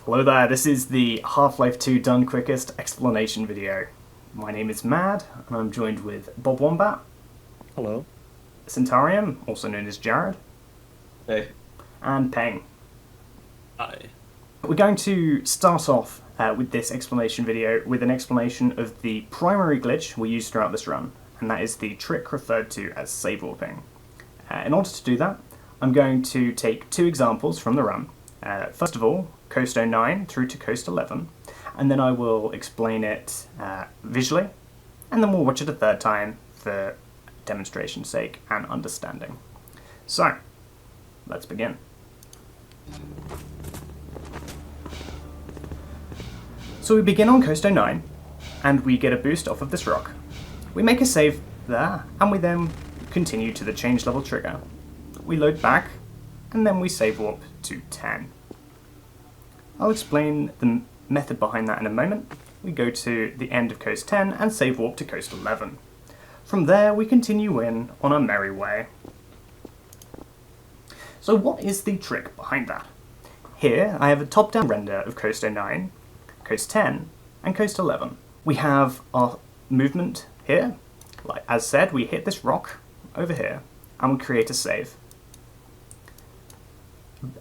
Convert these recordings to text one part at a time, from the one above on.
Hello there, this is the Half-Life 2 Done Quickest explanation video. My name is Mad, and I'm joined with BobWombat. Hello. Centarium, also known as Jared. Hey. And Peng. Hi. We're going to start off with this explanation video with an explanation of the primary glitch we use throughout this run, and that is the trick referred to as save warping. In order to do that, I'm going to take two examples from the run. First of all, Coast 09 through to Coast 11, and then I will explain it visually, and then we'll watch it a third time for demonstration's sake and understanding. So, let's begin. So we begin on Coast 09, and we get a boost off of this rock. We make a save there, and we then continue to the change level trigger. We load back, and then we save warp to 10. I'll explain the method behind that in a moment. We go to the end of Coast 10 and save warp to Coast 11. From there we continue in on our merry way. So what is the trick behind that? Here I have a top-down render of Coast 09, Coast 10 and Coast 11. We have our movement here. Like as said, we hit this rock over here and we create a save.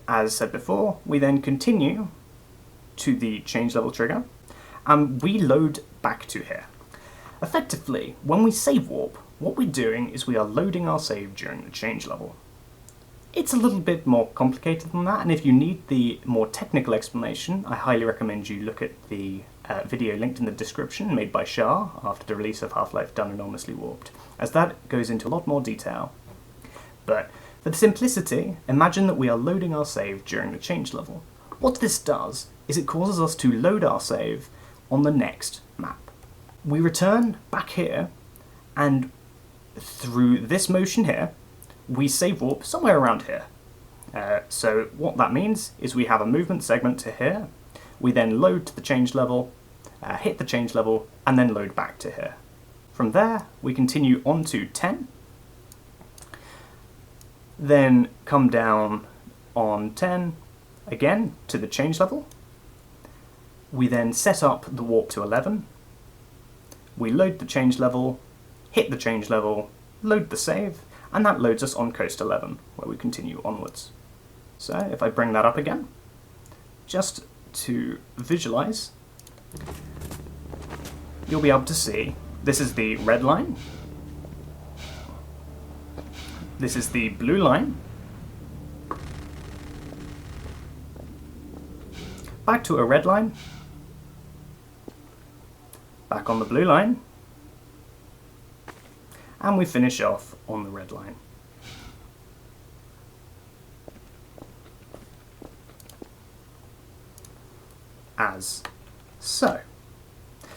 As said before, we then continue to the change level trigger, and we load back to here. Effectively, when we save warp, what we're doing is we are loading our save during the change level. It's a little bit more complicated than that, and if you need the more technical explanation, I highly recommend you look at the video linked in the description made by Shah after the release of Half-Life Done Enormously Warped, as that goes into a lot more detail. But for the simplicity, imagine that we are loading our save during the change level. What this does is it causes us to load our save on the next map. We return back here, and through this motion here, we save warp somewhere around here. So what that means is we have a movement segment to here, we then load to the change level, hit the change level, and then load back to here. From there, we continue on to 10, then come down on 10 again to the change level. We then set up the warp to 11. We load the change level, hit the change level, load the save, and that loads us on Coast 11, where we continue onwards. So if I bring that up again, just to visualize, you'll be able to see this is the red line, this is the blue line, back to a red line, back on the blue line, and we finish off on the red line. As so.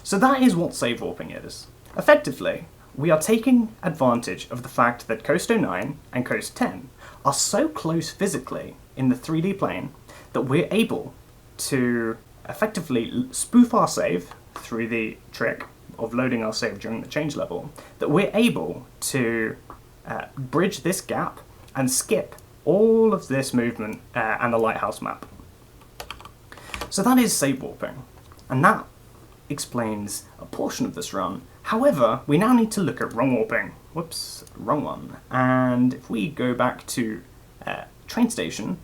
So that is what save warping is. Effectively, we are taking advantage of the fact that Coast 09 and Coast 10 are so close physically in the 3D plane that we're able to effectively spoof our save through the trick of loading our save during the change level, that we're able to bridge this gap and skip all of this movement and the lighthouse map. So that is save warping, and that explains a portion of this run. However, we now need to look at wrong warping. Whoops, wrong one. And if we go back to train station,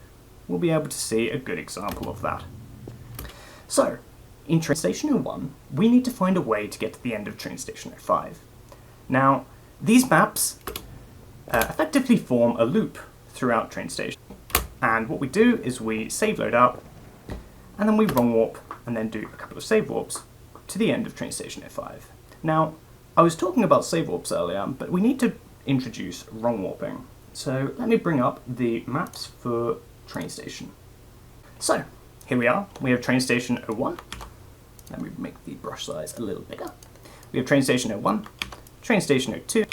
we'll be able to see a good example of that. So, in train station 01, we need to find a way to get to the end of train station 05. Now, these maps effectively form a loop throughout train station. And what we do is we save load up, and then we wrong warp, and then do a couple of save warps to the end of train station 05. Now, I was talking about save warps earlier, but we need to introduce wrong warping. So let me bring up the maps for train station. So, here we are. We have train station 01. Let me make the brush size a little bigger. We have train station 01, train station 02,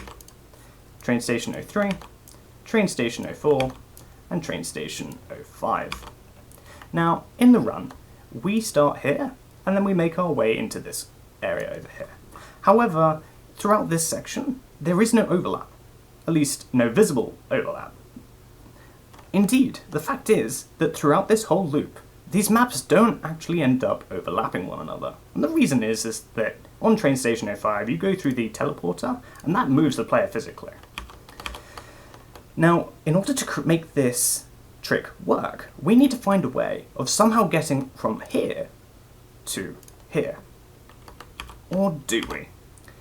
train station 03, train station 04, and train station 05. Now, in the run, we start here, and then we make our way into this area over here. However, throughout this section, there is no overlap, at least no visible overlap. Indeed, the fact is that throughout this whole loop, these maps don't actually end up overlapping one another. And the reason is that on Train Station 05 you go through the teleporter and that moves the player physically. Now, in order to make this trick work, we need to find a way of somehow getting from here to here. Or do we?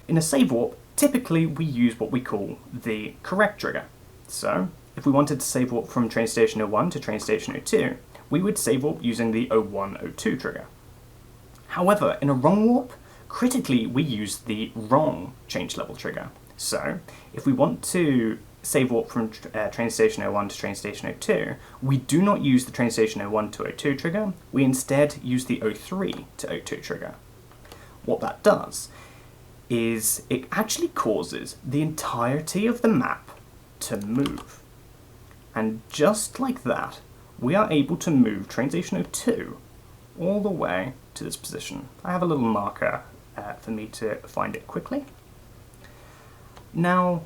In a save warp, typically we use what we call the correct trigger. So, if we wanted to save warp from Train Station 01 to Train Station 02, we would save warp using the 0102 trigger. However, in a wrong warp, critically we use the wrong change level trigger. So, if we want to save warp from Train Station 01 to Train Station 02, we do not use the Train Station 01 to 02 trigger, we instead use the 03 to 02 trigger. What that does is it actually causes the entirety of the map to move. And just like that, we are able to move Train Station 02 all the way to this position. I have a little marker for me to find it quickly. Now,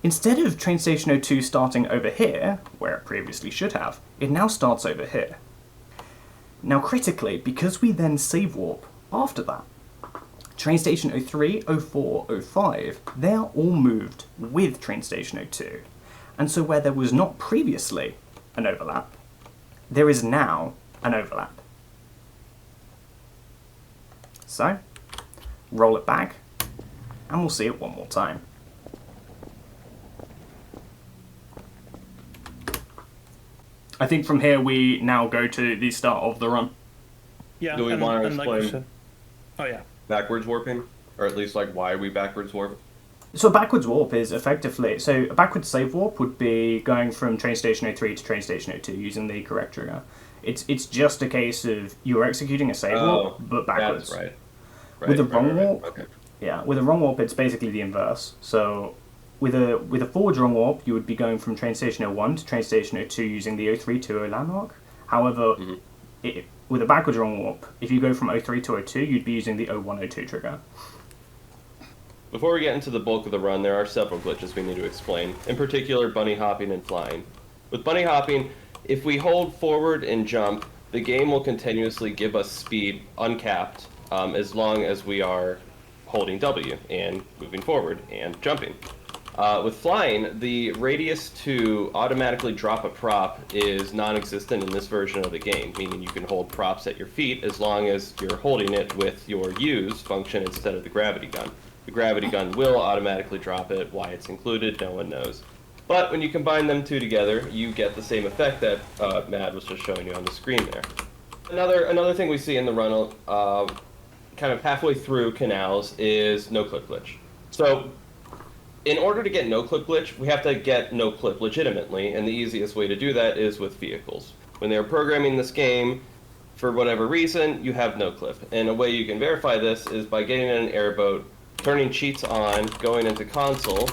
instead of Train Station 02 starting over here, where it previously should have, it now starts over here. Now critically, because we then save warp after that, Train Station 03, 04, 05, they are all moved with Train Station 02. And so where there was not previously an overlap, there is now an overlap. So, roll it back, and we'll see it one more time. I think from here we now go to the start of the run. Yeah. Do we want to explain Like oh yeah. backwards warping? Or at least like why we backwards warp? So a backwards warp is effectively, so a backwards save warp would be going from Train Station 03 to Train Station 02 using the correct trigger. It's just a case of you're executing a save warp, but backwards. That's right. With a wrong warp, Okay. yeah, with a wrong warp it's basically the inverse. So with a forward wrong warp, you would be going from Train Station 01 to Train Station 02 using the 0320 landmark. However, with a backwards wrong warp, if you go from 03 to 02, you'd be using the 0102 trigger. Before we get into the bulk of the run, there are several glitches we need to explain. In particular, bunny hopping and flying. With bunny hopping, if we hold forward and jump, the game will continuously give us speed uncapped as long as we are holding W and moving forward and jumping. With flying, the radius to automatically drop a prop is non-existent in this version of the game, meaning you can hold props at your feet as long as you're holding it with your use function instead of the gravity gun. The gravity gun will automatically drop it. Why it's included, no one knows. But when you combine them two together, you get the same effect that Matt was just showing you on the screen there. Another thing we see in the run, kind of halfway through canals, is no-clip glitch. So, in order to get no-clip glitch, we have to get no-clip legitimately, and the easiest way to do that is with vehicles. When they were programming this game, for whatever reason, you have no-clip. And a way you can verify this is by getting in an airboat, turning cheats on, going into console,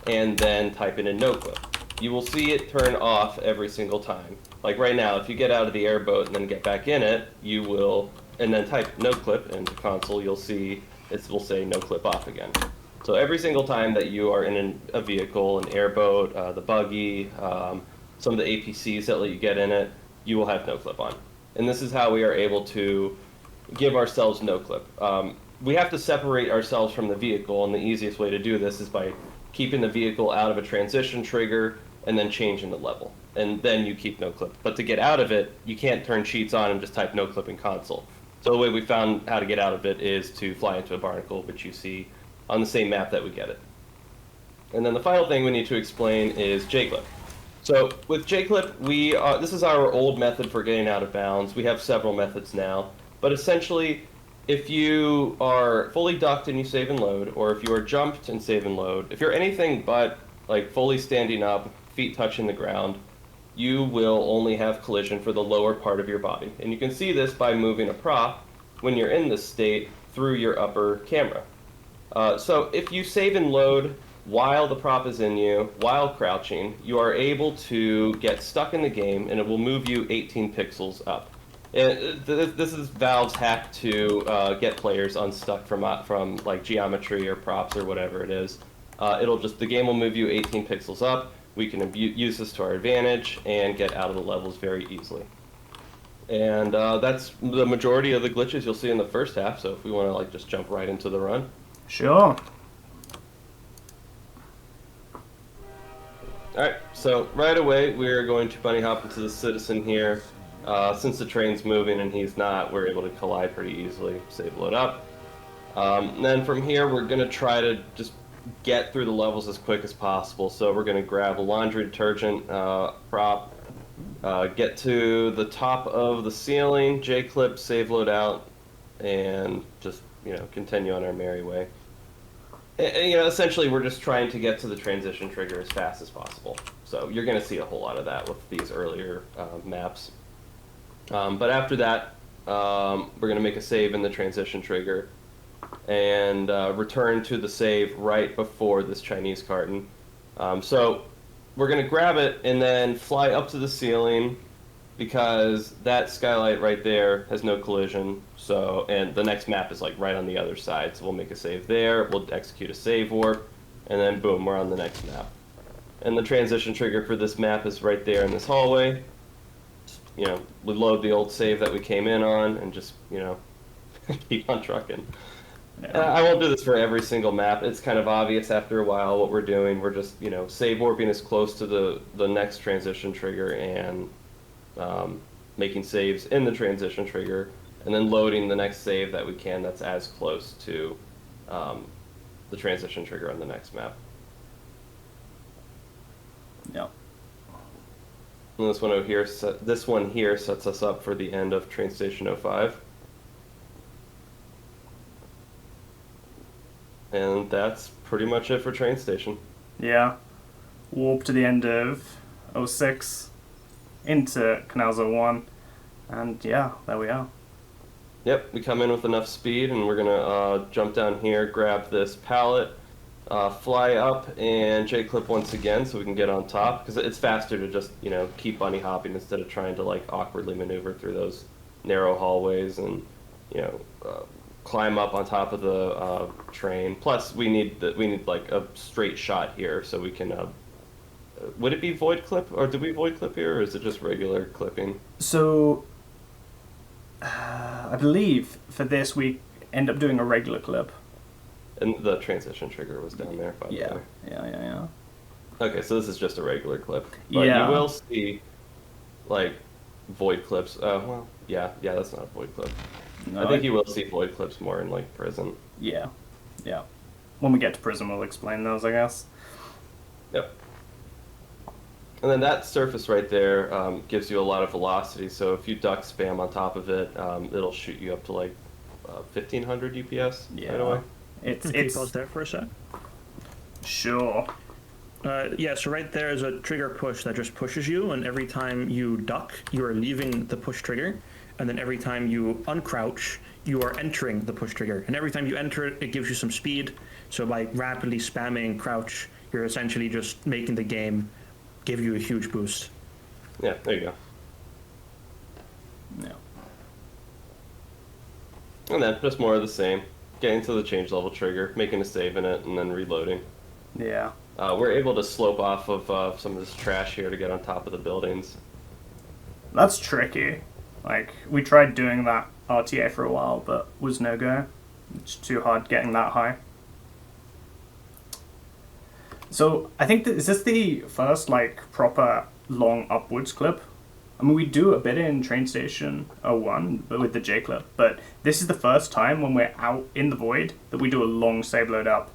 and then typing in no-clip. You will see it turn off every single time. Like right now, if you get out of the airboat and then get back in it, you will, and then type no-clip into console, you'll see it will say no-clip off again. So every single time that you are in a vehicle, an airboat, the buggy, some of the APCs that let you get in it, you will have no-clip on. And this is how we are able to give ourselves no-clip. We have to separate ourselves from the vehicle, and the easiest way to do this is by keeping the vehicle out of a transition trigger and then changing the level. And then you keep no-clip. But to get out of it, you can't turn cheats on and just type no-clip in console. So the way we found how to get out of it is to fly into a barnacle, which you see on the same map that we get it. And then the final thing we need to explain is J-clip. So with J-clip, this is our old method for getting out of bounds. We have several methods now, but essentially, if you are fully ducked and you save and load, or if you are jumped and save and load, if you're anything but like fully standing up, feet touching the ground, you will only have collision for the lower part of your body. And you can see this by moving a prop when you're in this state through your upper camera. So if you save and load while the prop is in you, while crouching, you are able to get stuck in the game and it will move you 18 pixels up. And this is Valve's hack to get players unstuck from like geometry or props or whatever it is. The game will move you 18 pixels up. We can use this to our advantage and get out of the levels very easily. And that's the majority of the glitches you'll see in the first half. So if we want to like just jump right into the run. Sure. Alright, so right away we're going to bunny hop into the citizen here. Since the train's moving and he's not, we're able to collide pretty easily. Save load up. And then from here we're going to try to just get through the levels as quick as possible. So we're going to grab a laundry detergent prop, get to the top of the ceiling, J-clip, save load out, and just, continue on our merry way. And, essentially we're just trying to get to the transition trigger as fast as possible. So you're going to see a whole lot of that with these earlier maps. But after that, we're going to make a save in the transition trigger and return to the save right before this Chinese carton. So we're going to grab it and then fly up to the ceiling because that skylight right there has no collision. So, and the next map is like right on the other side. So we'll make a save there, we'll execute a save warp, and then boom, we're on the next map. And the transition trigger for this map is right there in this hallway. We load the old save that we came in on and just, keep on trucking. Yeah. I won't do this for every single map. It's kind of obvious after a while what we're doing. We're just, save warping as close to the next transition trigger and making saves in the transition trigger, and then loading the next save that we can that's as close to the transition trigger on the next map. Yep. And this one here sets us up for the end of Train Station 05. And that's pretty much it for Train Station. Yeah. Warp to the end of 06 into Canals 01. And yeah, there we are. Yep, we come in with enough speed and we're gonna jump down here, grab this pallet, fly up and J-clip once again so we can get on top, because it's faster to just, keep bunny hopping instead of trying to like awkwardly maneuver through those narrow hallways and, climb up on top of the train. Plus, we need like a straight shot here, so we can. Would it be void clip, or do we void clip here, or is it just regular clipping? So, I believe for this we end up doing a regular clip. And the transition trigger was down there, by the way. Yeah. Okay, so this is just a regular clip. But Yeah. you will see, like, void clips. Yeah, that's not a void clip. No, I think you will see void clips more in, like, prison. Yeah. When we get to prison, we'll explain those, I guess. Yep. And then that surface right there gives you a lot of velocity, so if you duck spam on top of it, it'll shoot you up to, like, 1,500 UPS right away. Can you pause there for a sec? Sure. So right there is a trigger push that just pushes you, and every time you duck, you are leaving the push trigger, and then every time you uncrouch, you are entering the push trigger. And every time you enter it, it gives you some speed, so by rapidly spamming crouch, you're essentially just making the game give you a huge boost. Yeah, there you go. Yeah. And then just more of the same. Getting to the change level trigger, making a save in it, and then reloading. Yeah. We're able to slope off of some of this trash here to get on top of the buildings. That's tricky. Like, we tried doing that RTA for a while, but was no go. It's too hard getting that high. So, I think is this the first, like, proper long upwards clip? I mean, we do a bit in Train Station 01 but with the J-clip, but this is the first time when we're out in the void that we do a long save load up.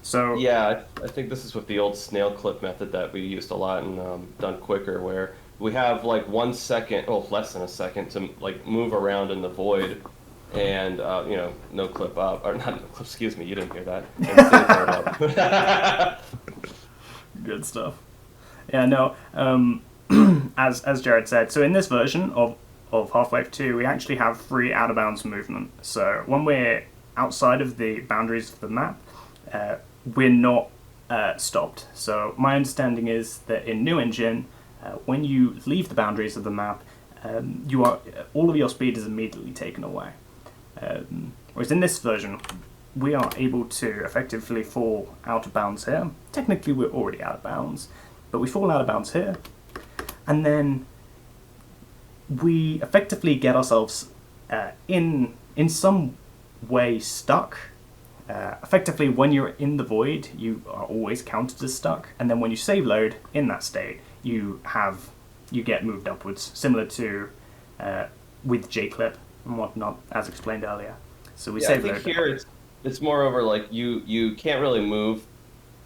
So yeah, I think this is with the old snail clip method that we used a lot and done quicker, where we have like 1 second, less than a second to like move around in the void, and no clip up, or not no clip. Excuse me, you didn't hear that. And save load up. Good stuff. Yeah, no. As Jared said, so in this version of Half-Life 2, we actually have free out-of-bounds movement. So when we're outside of the boundaries of the map, we're not stopped. So my understanding is that in New Engine, when you leave the boundaries of the map, all of your speed is immediately taken away. Whereas in this version, we are able to effectively fall out of bounds here. Technically, we're already out of bounds, but we fall out of bounds here. And then we effectively get ourselves in some way stuck. Effectively, when you're in the void, you are always counted as stuck, and then when you save load in that state, you get moved upwards, similar to with J-clip and whatnot, as explained earlier. So we save I load. think here it's more over like you can't really move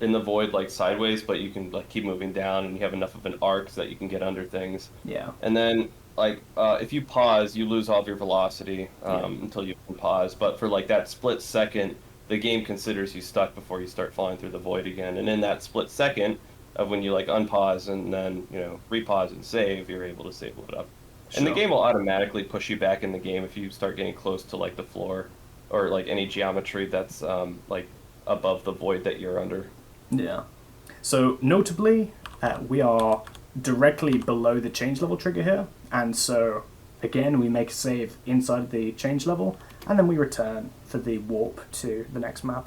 in the void like sideways, but you can like keep moving down, and you have enough of an arc so that you can get under things. Yeah. And then like if you pause, you lose all of your velocity until you can pause. But for like that split second, the game considers you stuck before you start falling through the void again. And in that split second of when you like unpause and then repause and save, you're able to save load up. And the Sure. game will automatically push you back in the game if you start getting close to like the floor or like any geometry that's like above the void that you're under. Yeah. So notably, we are directly below the change level trigger here, and so again we make a save inside the change level, and then we return for the warp to the next map.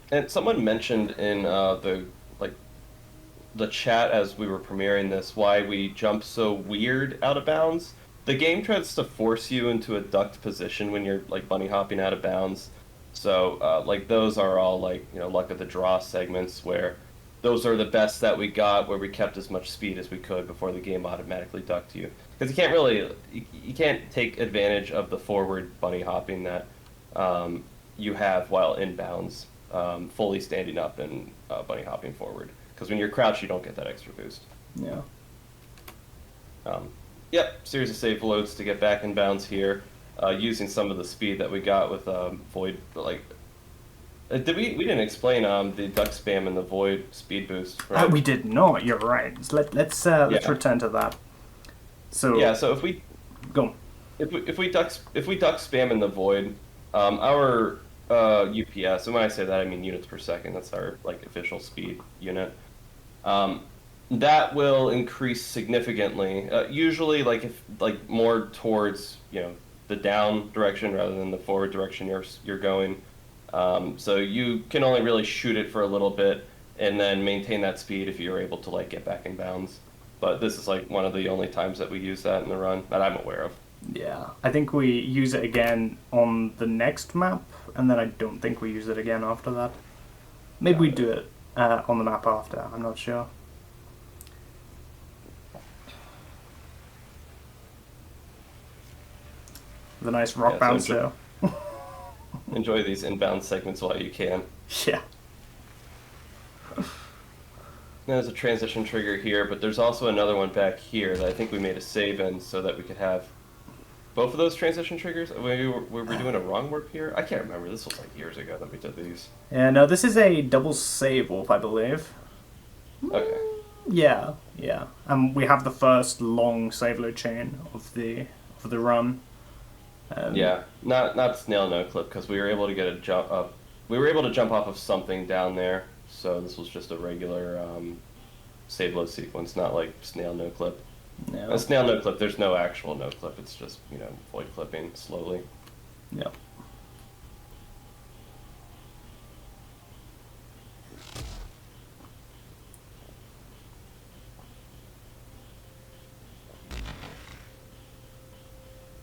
And someone mentioned in the chat as we were premiering this why we jump so weird out of bounds. The game tries to force you into a ducked position when you're like bunny hopping out of bounds. So like those are all like luck of the draw segments where those are the best that we got, where we kept as much speed as we could before the game automatically ducked you. Because you can't take advantage of the forward bunny hopping that you have while in bounds, fully standing up and bunny hopping forward. Because when you're crouched, you don't get that extra boost. Yeah. Yep, series of save loads to get back in bounds here, using some of the speed that we got with Void. Like, we didn't explain the duck spam and the Void speed boost, right? We did not. You're right. So let's return to that. So yeah, so if we go. If we duck spam in the Void, our UPS, and when I say that I mean units per second. That's our like official speed unit. That will increase significantly. Usually, if more towards the down direction rather than the forward direction you're going. So you can only really shoot it for a little bit and then maintain that speed if you're able to like get back in bounds. But this is like one of the only times that we use that in the run that I'm aware of. Yeah, I think we use it again on the next map, and then I don't think we use it again after that. Maybe we do it on the map after. I'm not sure. The nice rock bounce there. Enjoy these inbound segments while you can. Yeah. There's a transition trigger here, but there's also another one back here that I think we made a save in so that we could have both of those transition triggers. Were we doing a wrong warp here? I can't remember. This was like years ago that we did these. Yeah, no, this is a double save warp, I believe. Okay. Yeah. We have the first long save load chain of the run. Yeah, not snail no clip because we were able to get a jump up. We were able to jump off of something down there, so this was just a regular save load sequence, not like snail no clip. No. A snail no clip, there's no actual no clip. It's just void clipping slowly. Yep.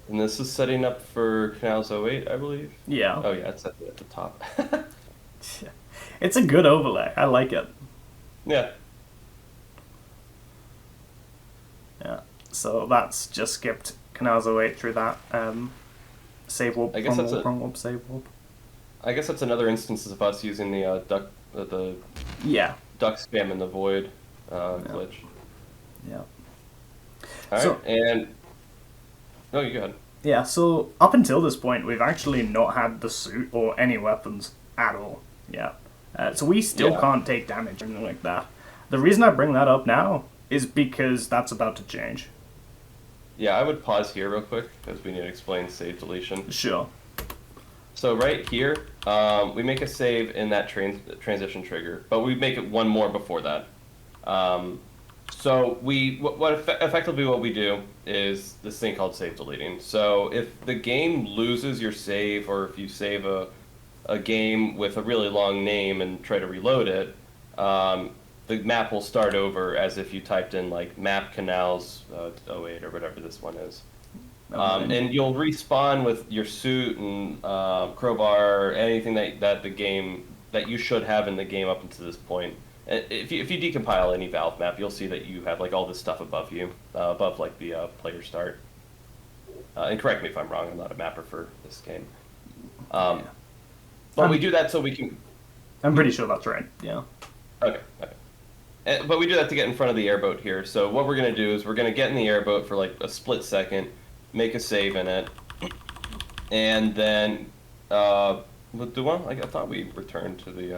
And this is setting up for Canals 08, I believe. Yeah. Oh yeah, it's at the top. It's a good overlay. I like it. Yeah. Yeah. So that's just skipped Canals 08 through that save warp, I guess that's wrong warp, save warp. I guess that's another instance of us using the duck spam in the void glitch. Yeah. All right, and no, you go ahead. Yeah, so up until this point, we've actually not had the suit or any weapons at all. Yeah. So we still can't take damage or anything like that. The reason I bring that up now is because that's about to change. Yeah, I would pause here real quick because we need to explain save deletion. Sure. So right here, we make a save in that transition trigger, but we make it one more before that. So effectively what we do is this thing called save deleting. So if the game loses your save, or if you save a game with a really long name and try to reload it, the map will start over as if you typed in like map canals 08 or whatever this one is. And you'll respawn with your suit and crowbar, anything that the game that you should have in the game up until this point. And if you decompile any Valve map, you'll see that you have like all this stuff above you, above like the player start. And correct me if I'm wrong. I'm not a mapper for this game. But we do that so we can. I'm pretty sure that's right. Yeah. Okay. But we do that to get in front of the airboat here. So what we're gonna do is we're gonna get in the airboat for like a split second, make a save in it, and then I thought we returned to the.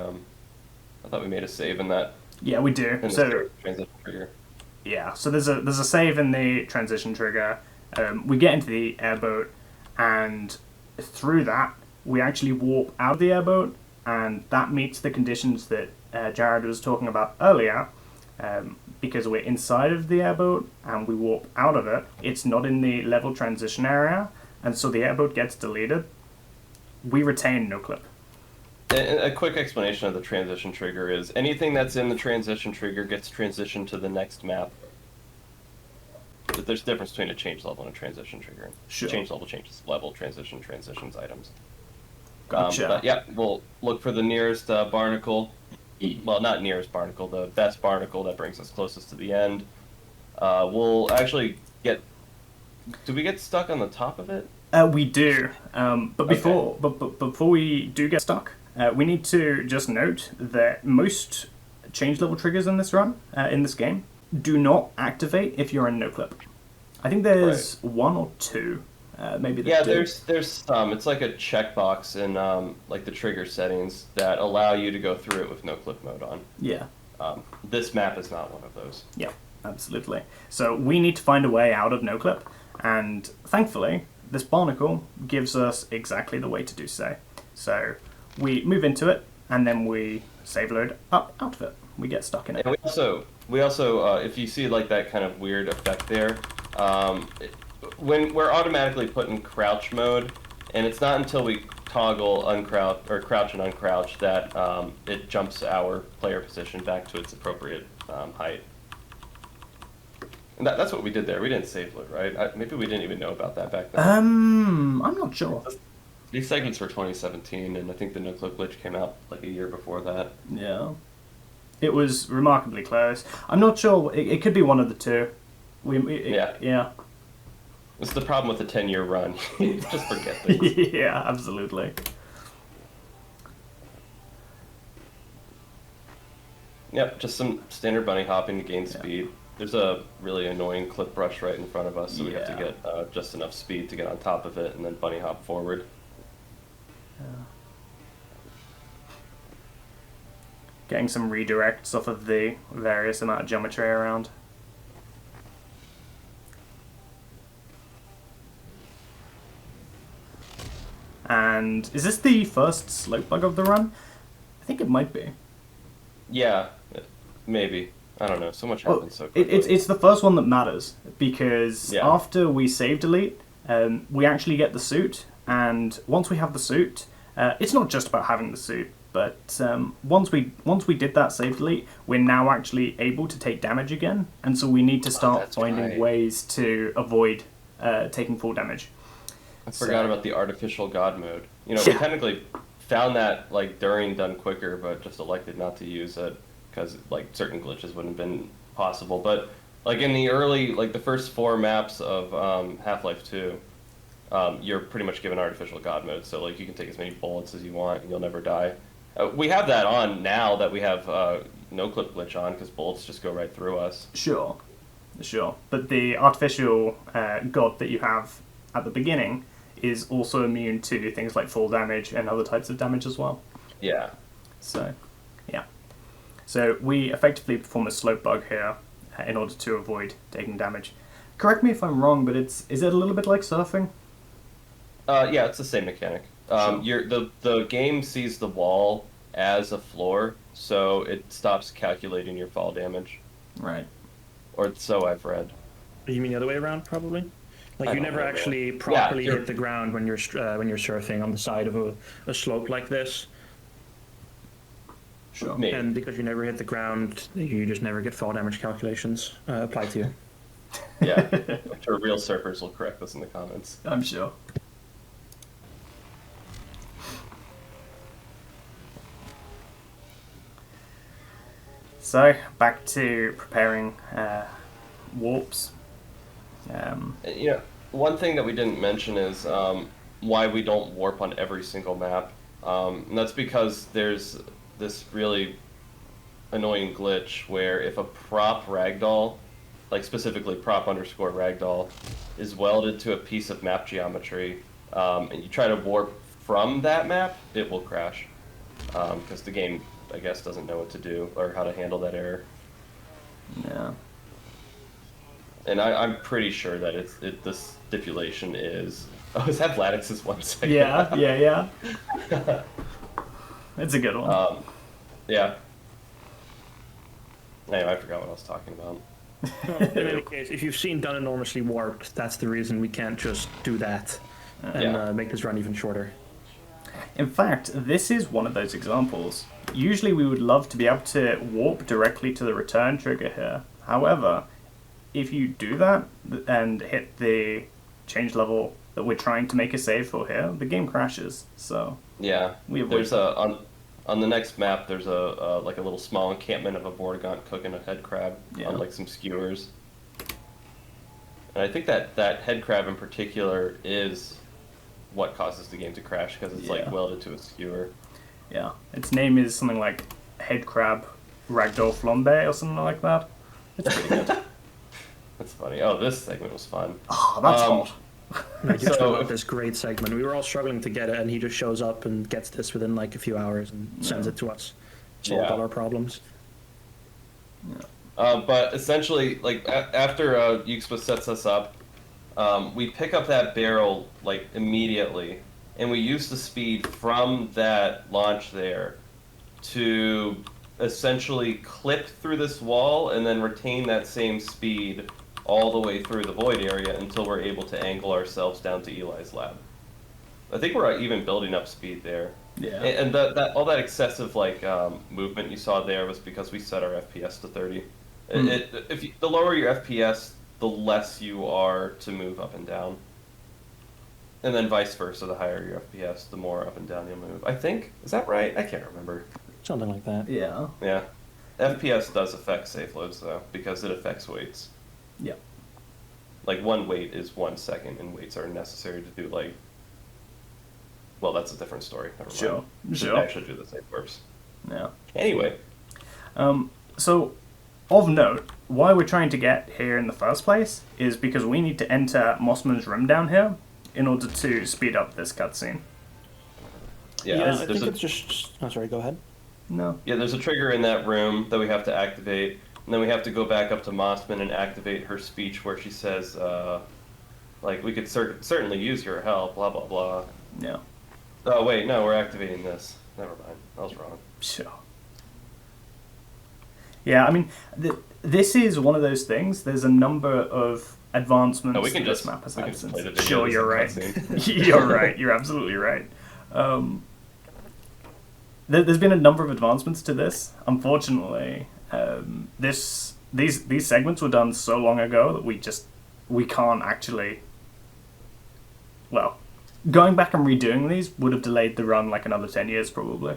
I thought we made a save in that. Yeah, we do. In So the transition trigger. yeah, so there's a save in the transition trigger. We get into the airboat, and through that we actually warp out of the airboat, and that meets the conditions that Jared was talking about earlier. Because we're inside of the airboat and we warp out of it, it's not in the level transition area, and so the airboat gets deleted. We retain no clip. A quick explanation of the transition trigger is anything that's in the transition trigger gets transitioned to the next map. But there's a difference between a change level and a transition trigger. Sure. Change level changes level, transitions items. Gotcha. But yeah, we'll look for the nearest barnacle. Well, not nearest barnacle, the best barnacle that brings us closest to the end. We'll actually get... Do we get stuck on the top of it? We do, but before we do get stuck, we need to just note that most change level triggers in this run, in this game, do not activate if you're in no clip. I think there's one or two, maybe. Yeah, there's some. It's like a checkbox in like the trigger settings that allow you to go through it with no clip mode on. Yeah. This map is not one of those. Yeah, absolutely. So we need to find a way out of no clip, and thankfully, this barnacle gives us exactly the way to do so. So we move into it, and then we save load up out of it. We get stuck in it. And we also if you see like that kind of weird effect there, when we're automatically put in crouch mode, and it's not until we toggle uncrouch or crouch and uncrouch that it jumps our player position back to its appropriate height. And that's what we did there. We didn't save load, right? Maybe we didn't even know about that back then. I'm not sure. These segments were 2017, and I think the no-clip glitch came out like a year before that. Yeah. It was remarkably close. I'm not sure. It could be one of the two. Yeah. It's the problem with the 10-year run. Just forget things. Yeah, absolutely. Yep, just some standard bunny hopping to gain speed. There's a really annoying clip brush right in front of us, so we have to get just enough speed to get on top of it and then bunny hop forward. Yeah. Getting some redirects off of the various amount of geometry around. And is this the first slope bug of the run? I think it might be. Yeah, maybe. I don't know. So much happens so quickly. It's the first one that matters, because after we save delete, we actually get the suit, and once we have the suit, it's not just about having the suit, but once we did that save delete, we're now actually able to take damage again, and so we need to start finding ways to avoid taking full damage. I forgot about the artificial god mode. You know, we technically found that like during Done Quicker, but just elected not to use it because like certain glitches wouldn't have been possible. But like in the early, like the first 4 maps of Half-Life 2, you're pretty much given artificial god mode. So like you can take as many bullets as you want and you'll never die. We have that on now that we have no clip glitch on because bullets just go right through us. Sure. But the artificial god that you have at the beginning is also immune to things like fall damage and other types of damage as well. Yeah. So, yeah. So we effectively perform a slope bug here in order to avoid taking damage. Correct me if I'm wrong, but is it a little bit like surfing? Yeah, it's the same mechanic. The game sees the wall as a floor, so it stops calculating your fall damage. Right. Or so I've read. You mean the other way around, probably? Like you never actually properly hit the ground when you're surfing on the side of a slope like this. Sure. Maybe. And because you never hit the ground, you just never get fall damage calculations applied to you. Yeah. I'm sure real surfers will correct us in the comments. I'm sure. So, back to preparing warps. You know, one thing that we didn't mention is why we don't warp on every single map. And that's because there's this really annoying glitch where if a prop ragdoll, like specifically prop_ragdoll, is welded to a piece of map geometry, and you try to warp from that map, it will crash. Because the game, I guess, doesn't know what to do or how to handle that error. Yeah. And I'm pretty sure that the stipulation is... Oh, is that Vladix's 1 second? Yeah. It's a good one. Yeah. Anyway, I forgot what I was talking about. In any case, if you've seen Done Enormously Warped, that's the reason we can't just do that and make this run even shorter. In fact, this is one of those examples. Usually we would love to be able to warp directly to the return trigger here. However, if you do that and hit the change level that we're trying to make a save for here, the game crashes. So Yeah, there's on the next map. There's a like a little small encampment of a Borgaunt cooking a head crab on like some skewers. And I think that head crab in particular is what causes the game to crash because it's like welded to a skewer. Yeah, its name is something like Head Crab Ragdoll Flambe or something like that. It's pretty good. That's funny. Oh, this segment was fun. Oh, that's hot. I just got this great segment. We were all struggling to get it, and he just shows up and gets this within like a few hours and sends it to us. Solved all our problems. But essentially, like after Yuxpa sets us up, we pick up that barrel like immediately, and we use the speed from that launch there to essentially clip through this wall and then retain that same speed all the way through the void area until we're able to angle ourselves down to Eli's lab. I think we're even building up speed there. Yeah. And that all that excessive like movement you saw there was because we set our FPS to 30. The lower your FPS, the less you are to move up and down. And then vice versa, the higher your FPS, the more up and down you'll move. I think. Is that right? I can't remember. Something like that. Yeah. Yeah. FPS does affect safe loads, though, because it affects weights. Yeah. Like, one weight is 1 second, and weights are necessary to do, like... Well, that's a different story. Never mind. Sure. Should actually do the safe warps. Yeah. Anyway. So, of note, why we're trying to get here in the first place is because we need to enter Mossman's room down here in order to speed up this cutscene. Yeah, I think it's just... Oh, sorry, go ahead. No. Yeah, there's a trigger in that room that we have to activate, and then we have to go back up to Mossman and activate her speech where she says, like, we could certainly use your help, blah, blah, blah. Yeah. Oh, wait, no, we're activating this. Never mind. I was wrong. Sure. Yeah, I mean, this is one of those things. There's a number of advancements we can this just, map has we had can since. play the video Sure, as you're a right. cutscene. You're right. You're absolutely right. There's been a number of advancements to this. Unfortunately, these segments were done so long ago that we can't actually. Well, going back and redoing these would have delayed the run like another 10 years probably.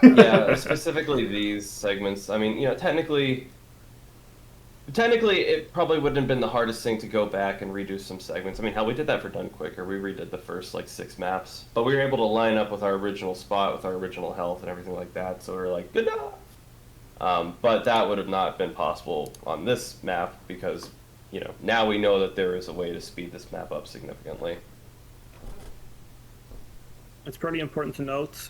Yeah, specifically these segments. I mean, you know, technically it probably wouldn't have been the hardest thing to go back and redo some segments. I mean, hell, we did that for Done Quicker. We redid the first, like, 6 maps. But we were able to line up with our original spot, with our original health and everything like that, so we were like, good enough! But that would have not been possible on this map because, you know, now we know that there is a way to speed this map up significantly. It's pretty important to note,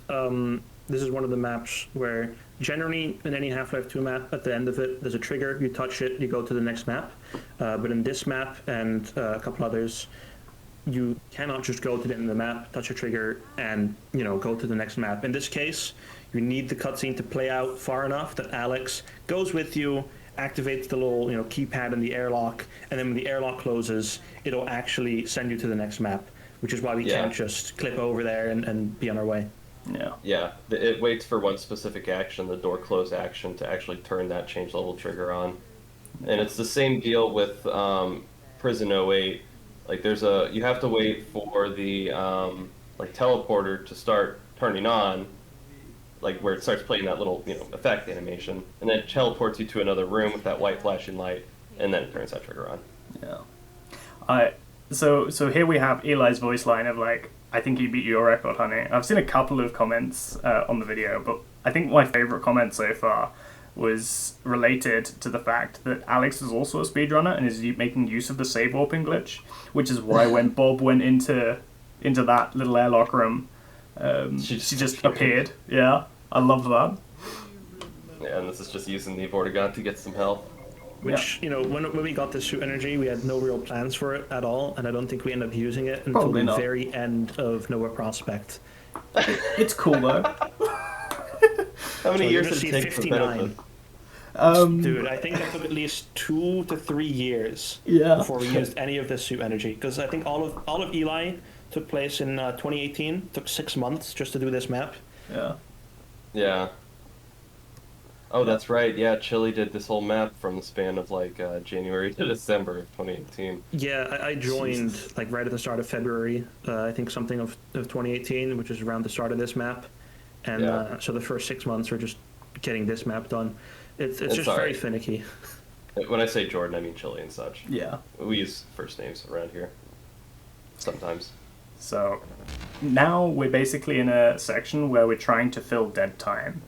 this is one of the maps where generally in any Half-Life 2 map, at the end of it, there's a trigger, you touch it, you go to the next map. But in this map and a couple others, you cannot just go to the end of the map, touch a trigger, and, you know, go to the next map. In this case, you need the cutscene to play out far enough that Alex goes with you, activates the little, you know, keypad in the airlock, and then when the airlock closes, it'll actually send you to the next map, which is why we can't just clip over there and be on our way. Yeah. Yeah, it waits for one specific action, the door close action, to actually turn that change level trigger on. And it's the same deal with Prison 08. Like you have to wait for the like teleporter to start turning on, like where it starts playing that little effect animation, and then it teleports you to another room with that white flashing light, and then it turns that trigger on. Yeah. So here we have Eli's voice line of like, I think he beat your record, honey. I've seen a couple of comments on the video, but I think my favorite comment so far was related to the fact that Alex is also a speedrunner and is making use of the save warping glitch, which is why when Bob went into that little airlock room, she just appeared. Yeah, I love that. Yeah, and this is just using the Vortigaunt to get some health. Which, when we got the suit energy, we had no real plans for it at all, and I don't think we ended up using it until Probably the not. very end of Nowhere Prospect. It's cool though. How many So years you're did it gonna take see for 59. benefit? Dude, I think it took at least 2 to 3 years Yeah. before we used any of this suit energy. Because I think all of Eli took place in 2018. Took 6 months just to do this map. Yeah. Yeah. Oh, that's right. Yeah, Chili did this whole map from the span of like January to December of 2018. Yeah, I joined like right at the start of February. I think something of 2018, which is around the start of this map. And Yeah. so the first 6 months were just getting this map done. It's just all very right. finicky. When I say Jordan, I mean Chili and such. Yeah. We use first names around here. Sometimes. So now we're basically in a section where we're trying to fill dead time.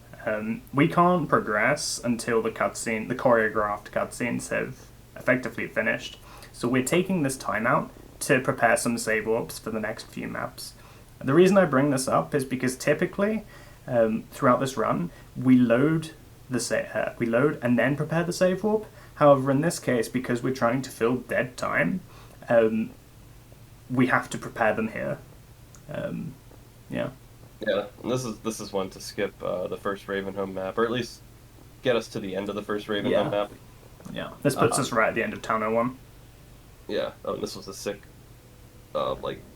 We can't progress until the choreographed cutscenes have effectively finished. So we're taking this time out to prepare some save warps for the next few maps. The reason I bring this up is because typically throughout this run we load and then prepare the save warp. However, in this case, because we're trying to fill dead time, we have to prepare them here. Yeah. Yeah, and this is one to skip the first Ravenholm map, or at least get us to the end of the first Ravenholm Yeah. map. Yeah. This puts us right at the end of Town 01. Yeah. Oh, and this was a sick,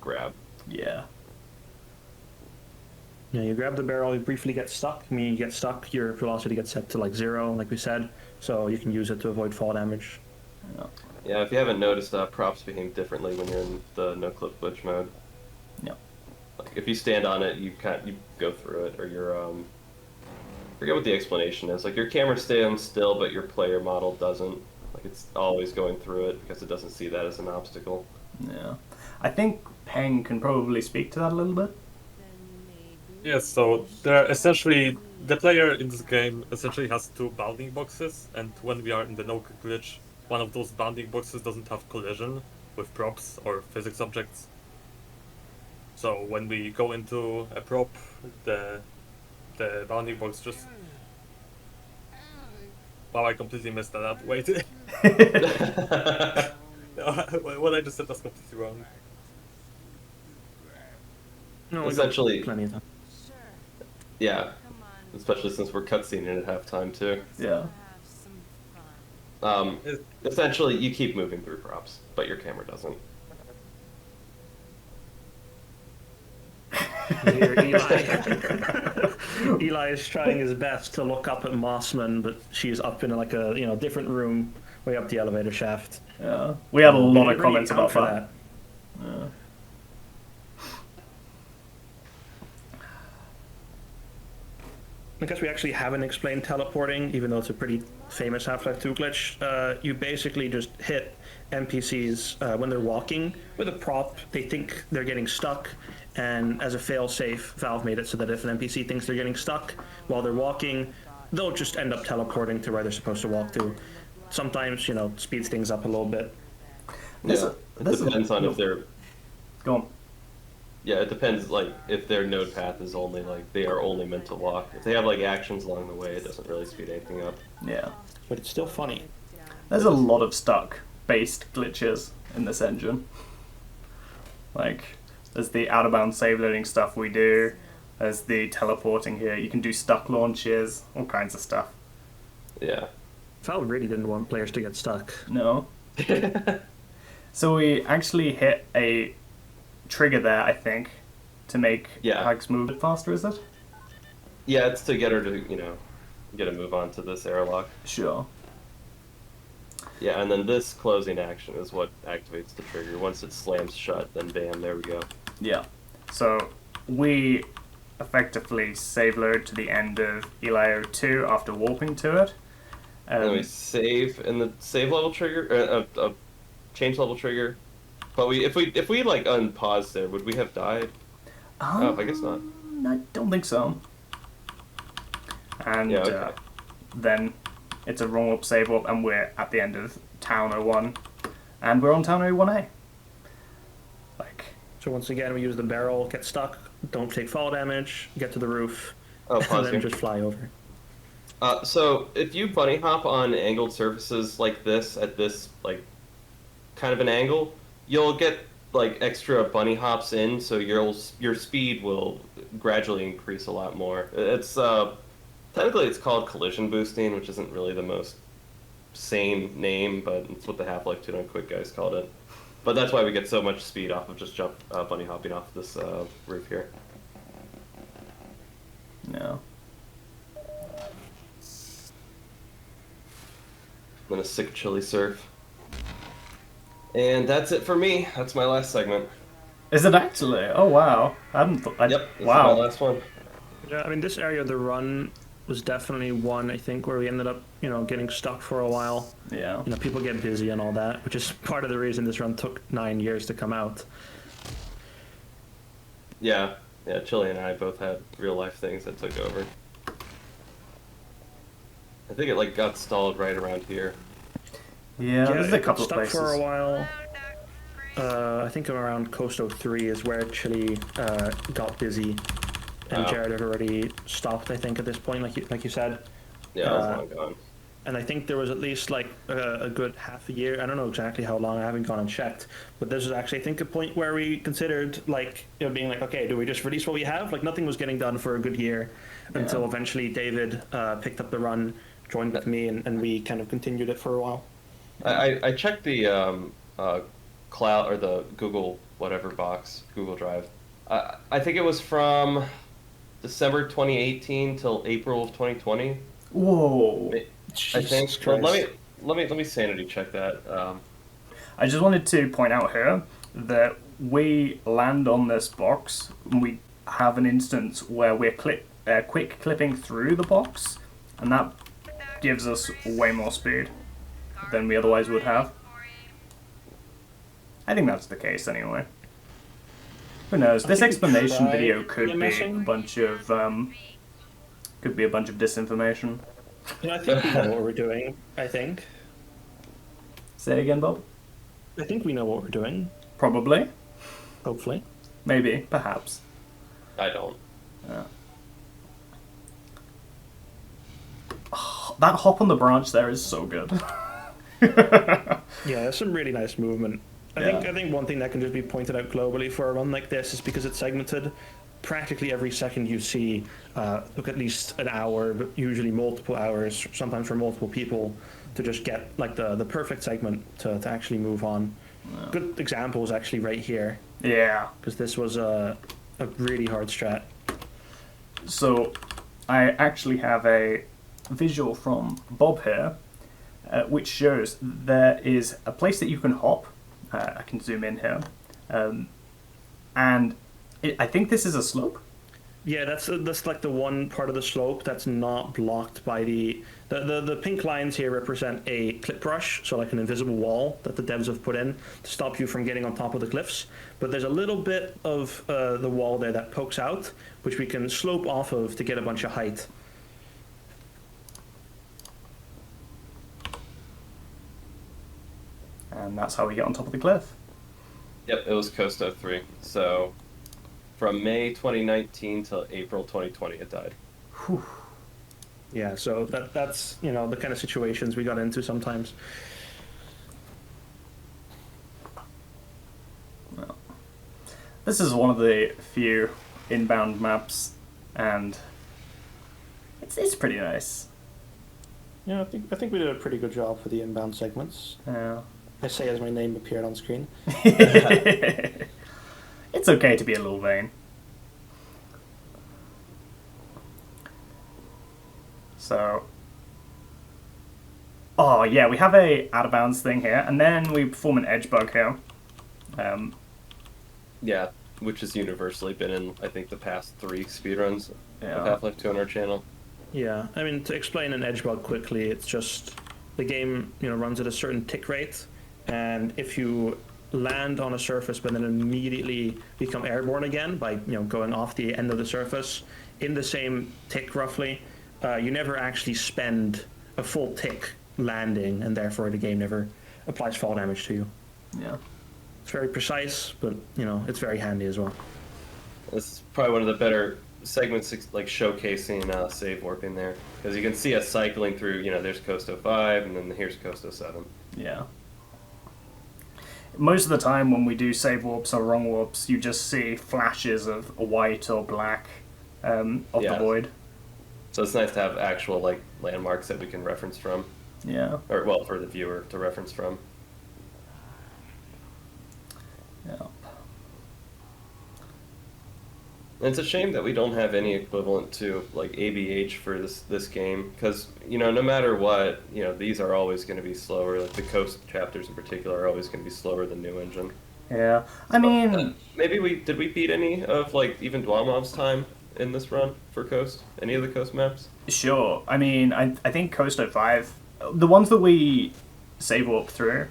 grab. Yeah. Yeah, you grab the barrel, you briefly get stuck. I mean, you get stuck, your velocity gets set to like 0, like we said, so you can use it to avoid fall damage. Yeah, if you haven't noticed, props behave differently when you're in the no-clip glitch mode. Yeah. Like, if you stand on it, you go through it, or forget what the explanation is. Like, your camera stands still, but your player model doesn't. Like, it's always going through it because it doesn't see that as an obstacle. Yeah. I think Peng can probably speak to that a little bit. Yes, so the player in this game essentially has 2 bounding boxes, and when we are in the no-clip glitch, one of those bounding boxes doesn't have collision with props or physics objects. So when we go into a prop, the bounding box just... Wow, I completely messed that up. Wait. What I just said was completely wrong. No, we got Essentially- plenty of time. Yeah, especially since we're cutscening at halftime, too. Yeah. Essentially, you keep moving through props, but your camera doesn't. Here, Eli. Eli is trying his best to look up at Mossman, but she's up in like a different room, way up the elevator shaft. Yeah. We had a lot We of didn't comments really about account that. for I guess we actually haven't explained teleporting, even though it's a pretty famous Half-Life 2 glitch. You basically just hit NPCs when they're walking with a prop. They think they're getting stuck, and as a fail-safe, Valve made it so that if an NPC thinks they're getting stuck while they're walking, they'll just end up teleporting to where they're supposed to walk to. Sometimes, speeds things up a little bit. Yeah, it depends on if they're... Go on. Yeah, it depends, like, if their node path is only, like, they are only meant to walk. If they have, like, actions along the way, it doesn't really speed anything up. Yeah. But it's still funny. There's a lot of stuck-based glitches in this engine. Like, there's the out-of-bounds save loading stuff we do. There's the teleporting here. You can do stuck launches, all kinds of stuff. Yeah. Valve really didn't want players to get stuck. No. So we actually hit a trigger there, I think. to make Yeah. Hags move a bit faster, is it? Yeah, it's to get her to, get a move on to this airlock. Sure. Yeah, and then this closing action is what activates the trigger. Once it slams shut, then bam, there we go. Yeah. So we effectively save load to the end of Elio 2 after warping to it. And then we save in the save level trigger, change level trigger. But if we like unpause there, would we have died? Oh, I guess not. I don't think so. And Yeah, okay. then it's a roll up, save up, and we're at the end of Town 01. And we're on Town 01A. So once again, we use the barrel, get stuck, don't take fall damage, get to the roof, Oh, and pause then here. just fly over. So if you bunny hop on angled surfaces like this at this like kind of an angle, you'll get like extra bunny hops in, so your speed will gradually increase a lot more. It's technically it's called collision boosting, which isn't really the most sane name, but it's what the Half-Life 2 and Quick guys called it. But that's why we get so much speed off of just bunny hopping off this roof here. No. Then a sick chili surf. And that's it for me. That's my last segment. Is it actually? Oh wow! I hadn't thought. Yep, this Wow. is my last one. Yeah, I mean, this area of the run was definitely one, I think, where we ended up, getting stuck for a while. Yeah. People get busy and all that, which is part of the reason this run took 9 years to come out. Yeah, Chili and I both had real life things that took over. I think it got stalled right around here. Yeah. There's a it got couple of stuck places. for a while. I think around Coast 03 is where Chile got busy, and Oh. Jared had already stopped. I think at this point, like you said. Yeah, that was long gone. And I think there was at least a good half a year. I don't know exactly how long. I haven't gone and checked. But this was actually, I think, a point where we considered being okay, do we just release what we have? Nothing was getting done for a good year until eventually David picked up the run, joined with me, and we kind of continued it for a while. I checked the cloud or the Google whatever box, Google Drive. I think it was from December 2018 till April of 2020. Whoa. I think. Jesus Well, Christ. let me sanity check that. I just wanted to point out here that we land on this box and we have an instance where we're quick clipping through the box, and that gives us way more speed than we otherwise would have. I think that's the case anyway. Who knows? This think we explanation tried video could be a messing. bunch of disinformation. I think we know what we're doing. I think. Say it again, Bob. I think we know what we're doing. Probably. Hopefully. Maybe. Perhaps. I don't. That hop on the branch there is so good. Yeah, there's some really nice movement. I Yeah. think one thing that can just be pointed out globally for a run like this is because it's segmented. Practically every second you see, look at least an hour, but usually multiple hours, sometimes for multiple people, to just get the perfect segment to actually move on. Good example is actually right here, Yeah. because this was a really hard strat. So, I actually have a visual from Bob here, which shows there is a place that you can hop. I can zoom in here, and I think this is a slope. Yeah, that's the one part of the slope that's not blocked by the pink lines here represent a clip brush, so an invisible wall that the devs have put in to stop you from getting on top of the cliffs. But there's a little bit of the wall there that pokes out, which we can slope off of to get a bunch of height. And that's how we get on top of the cliff. Yep, it was Coast 03. So from May 2019 till April 2020, it died. Whew. Yeah, so that's the kind of situations we got into sometimes. Well, this is one of the few inbound maps, and it's pretty nice. Yeah, I think we did a pretty good job for the inbound segments. Yeah. I say as my name appeared on screen. It's okay to be a little vain. So, oh yeah, we have a out of bounds thing here, and then we perform an edge bug here. Yeah, which has universally been in, I think, the past 3 speedruns Yeah. of Half-Life 2 on our channel. Yeah, I mean, to explain an edge bug quickly, it's just the game, runs at a certain tick rate, and if you land on a surface but then immediately become airborne again by, going off the end of the surface in the same tick roughly, you never actually spend a full tick landing, and therefore the game never applies fall damage to you. Yeah. It's very precise, but, it's very handy as well. This is probably one of the better segments, like showcasing save warping there, because you can see us cycling through. There's Coast 05, and then here's Coast 07. Yeah. Most of the time when we do save warps or wrong warps, you just see flashes of white or black of the void. So it's nice to have actual like landmarks that we can reference from. Yeah. Or well, for the viewer to reference from. Yeah. And it's a shame that we don't have any equivalent to like ABH for this game, because no matter what, these are always going to be slower. Like the Coast chapters in particular are always going to be slower than New Engine. Yeah. I mean, maybe we beat any of like even Dwamov's time in this run for Coast? Any of the Coast maps? Sure. I mean, I think Coast 05, the ones that we save warp through,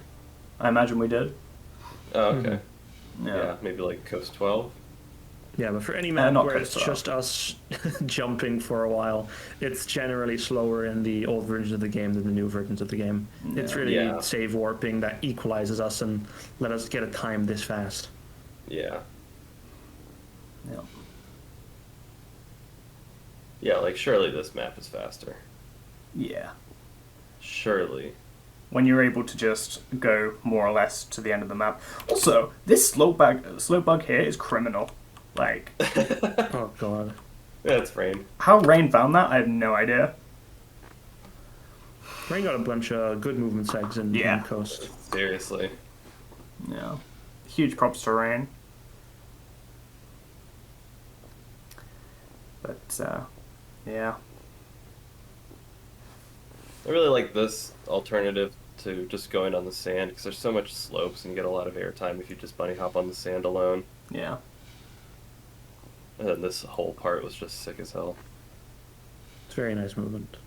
I imagine we did. Oh, okay. Yeah. Maybe like Coast 12. Yeah, but for any map not where Coast it's 12. just us jumping for a while, it's generally slower in the old versions of the game than the new versions of the game. It's really save warping that equalizes us and let us get a time this fast. Yeah. Yeah. Yeah, like surely this map is faster. Yeah. Surely. When you're able to just go more or less to the end of the map. Also, this slope bug here is criminal. Like, Oh god. Yeah, it's Rain. how Rain found that, I have no idea. Rain got a bunch of good movement segs in Yeah. Coast. Seriously. Yeah. Huge props to Rain. But, yeah. I really like this alternative to just going on the sand, because there's so much slopes and you get a lot of airtime if you just bunny hop on the sand alone. Yeah. And then this whole part was just sick as hell. It's very nice movement.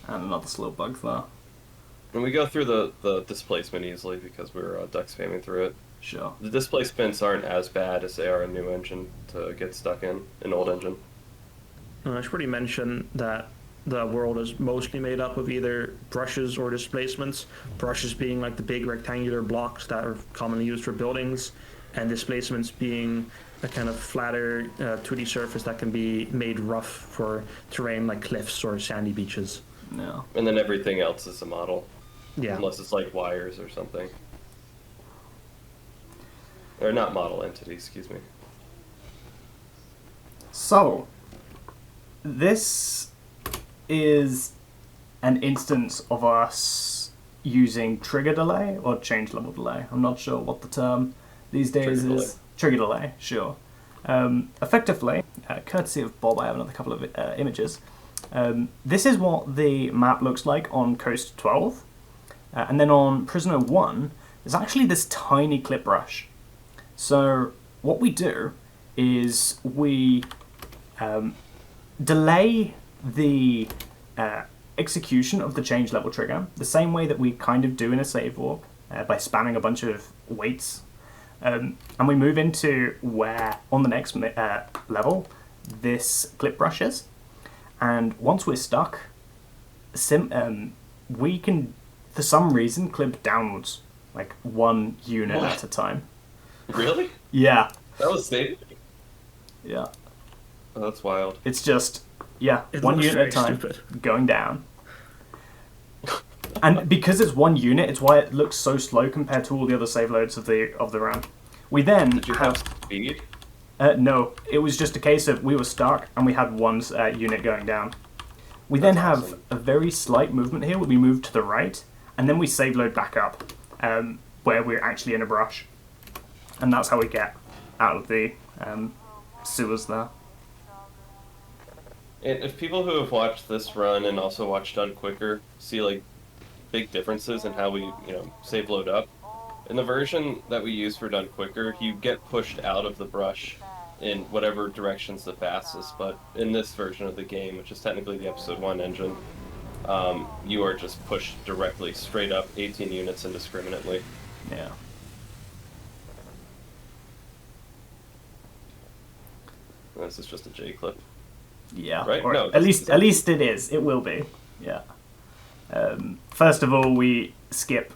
And another slope bug there. And we go through the displacement easily because we were duck spamming through it. Sure. The displacements aren't as bad as they are in New Engine to get stuck in Old Engine. I should probably mention that the world is mostly made up of either brushes or displacements. Brushes being like the big rectangular blocks that are commonly used for buildings, and displacements being a kind of flatter 2D surface that can be made rough for terrain like cliffs or sandy beaches. Yeah. And then everything else is a model. Yeah. Unless it's like wires or something. Or not model entity, excuse me. So, this is an instance of us using trigger delay or change level delay. I'm not sure what the term these days Trigger is. Trigger delay, sure. Effectively, courtesy of Bob, I have another couple of images. This is what the map looks like on Coast 12. And then on Prisoner 1, there's actually this tiny clip brush. So what we do is we delay the execution of the change level trigger the same way that we kind of do in a save warp by spamming a bunch of weights. And we move into where, on the next level, this clip brush is. And once we're stuck, we can, for some reason, clip downwards, like 1 unit at a time. Really? Yeah. That was safe. Yeah. Oh, that's wild. It's just, yeah, It 1 looks unit at a very time, stupid. going down. And because it's 1 unit, it's why it looks so slow compared to all the other save loads of the run. We then Did you have speed? no, it was just a case of we were stuck and we had 1 unit going down. We then have awesome. a very slight movement here where we move to the right, and then we save load back up, where we're actually in a brush. And that's how we get out of the sewers there. And if people who have watched this run and also watched Done Quicker see like big differences in how we, save load up, in the version that we use for Done Quicker, you get pushed out of the brush in whatever direction's the fastest. But in this version of the game, which is technically the Episode 1 engine, you are just pushed directly, straight up, 18 units indiscriminately. Yeah. This is just a J clip. Yeah. Right? Or No, at least it is. It will be. Yeah. First of all, we skip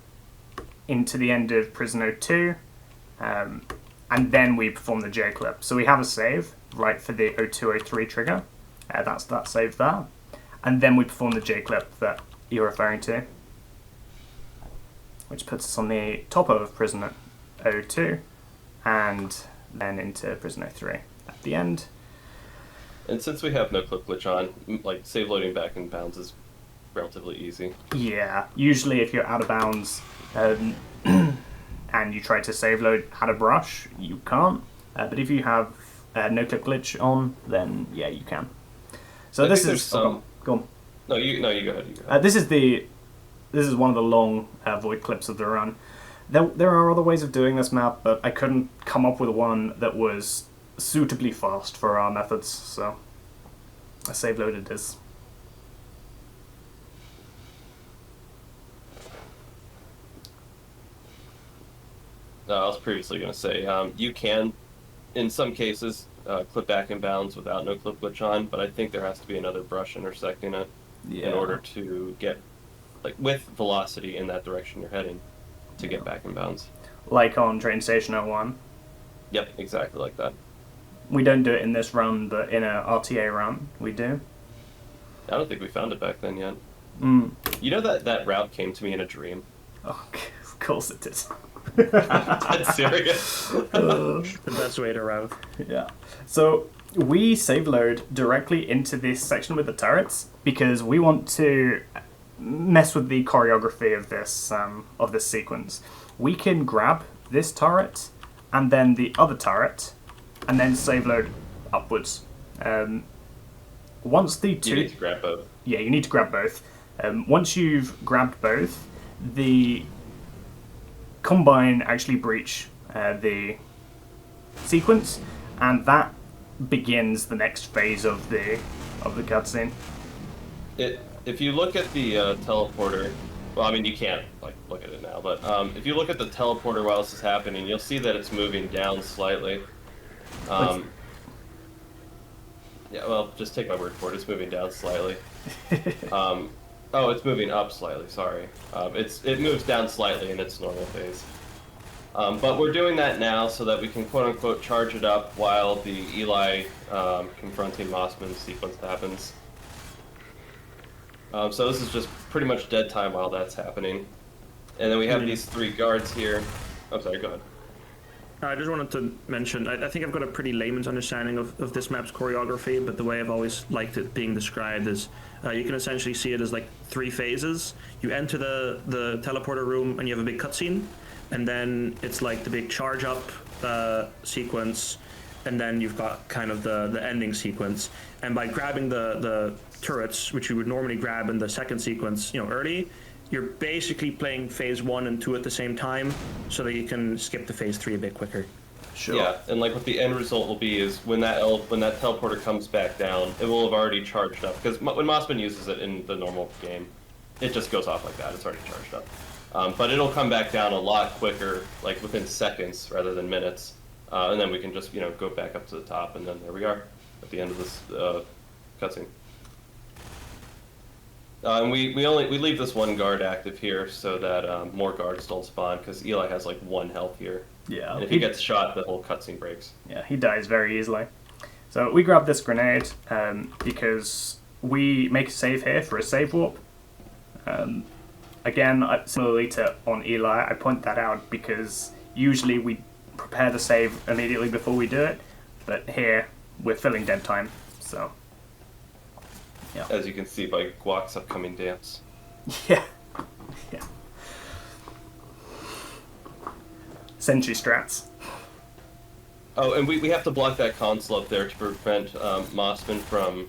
into the end of Prisoner 2, and then we perform the J clip. So we have a save right for the 0203 trigger. That's that save there. And then we perform the J clip that you're referring to, which puts us on the top of Prisoner 02, and then into Prisoner 3 at the end. And since we have no clip glitch on, like, save loading back in bounds is relatively easy. Yeah, usually if you're out of bounds and you try to save load out of brush, you can't. But if you have no clip glitch on, then yeah, you can. So this is some... go on. No, you go ahead. This is one of the long void clips of the run. There are other ways of doing this map, but I couldn't come up with one that was suitably fast for our methods, so I save loaded this. I was previously going to say, you can, in some cases, clip back in bounds without no clip glitch on, but I think there has to be another brush intersecting it in order to get, like, with velocity in that direction you're heading to get back in bounds. Like on Train Station 01. Yep, exactly like that. We don't do it in this run, but in a RTA run, we do. I don't think we found it back then yet. Mm. You know that route came to me in a dream? Oh, of course it did. That's serious. The best way to route. Yeah. So we save load directly into this section with the turrets because we want to mess with the choreography of this sequence. We can grab this turret and then the other turret, and then save load upwards. Once the two, You need to grab both. yeah, you need to grab both. Once you've grabbed both, the Combine actually breach the sequence, and that begins the next phase of the cutscene. If you look at the teleporter, well, I mean, you can't like look at it now, but if you look at the teleporter while this is happening, you'll see that it's moving down slightly. Yeah, well, just take my word for it. It's moving down slightly. Oh, it's moving up slightly. Sorry. It moves down slightly in its normal phase. But we're doing that now so that we can quote unquote charge it up while the Eli confronting Mossman sequence happens. So this is just pretty much dead time while that's happening. And then we have these three guards here. I'm sorry, go ahead. I just wanted to mention, I think I've got a pretty layman's understanding of this map's choreography, but the way I've always liked it being described is you can essentially see it as like three phases. You enter the teleporter room and you have a big cutscene, and then it's like the big charge up sequence, and then you've got kind of the ending sequence. And by grabbing the turrets, which you would normally grab in the second sequence, early, you're basically playing phase 1 and 2 at the same time, so that you can skip to phase 3 a bit quicker. Sure. Yeah, and like what the end result will be is when that teleporter comes back down, it will have already charged up. Because when Mossman uses it in the normal game, it just goes off like that. It's already charged up. But it'll come back down a lot quicker, like within seconds rather than minutes. And then we can just go back up to the top, and then there we are at the end of this cutscene. And we leave this one guard active here so that more guards don't spawn, because Eli has like 1 health here. Yeah. And if he gets shot, the whole cutscene breaks. Yeah, he dies very easily. So we grab this grenade because we make a save here for a save warp. Again, similarly to on Eli, I point that out because usually we prepare the save immediately before we do it, but here we're filling dead time, so... Yeah. As you can see by Guac's upcoming dance. Yeah. Yeah. Sentry strats. Oh, and we have to block that console up there to prevent Mossman from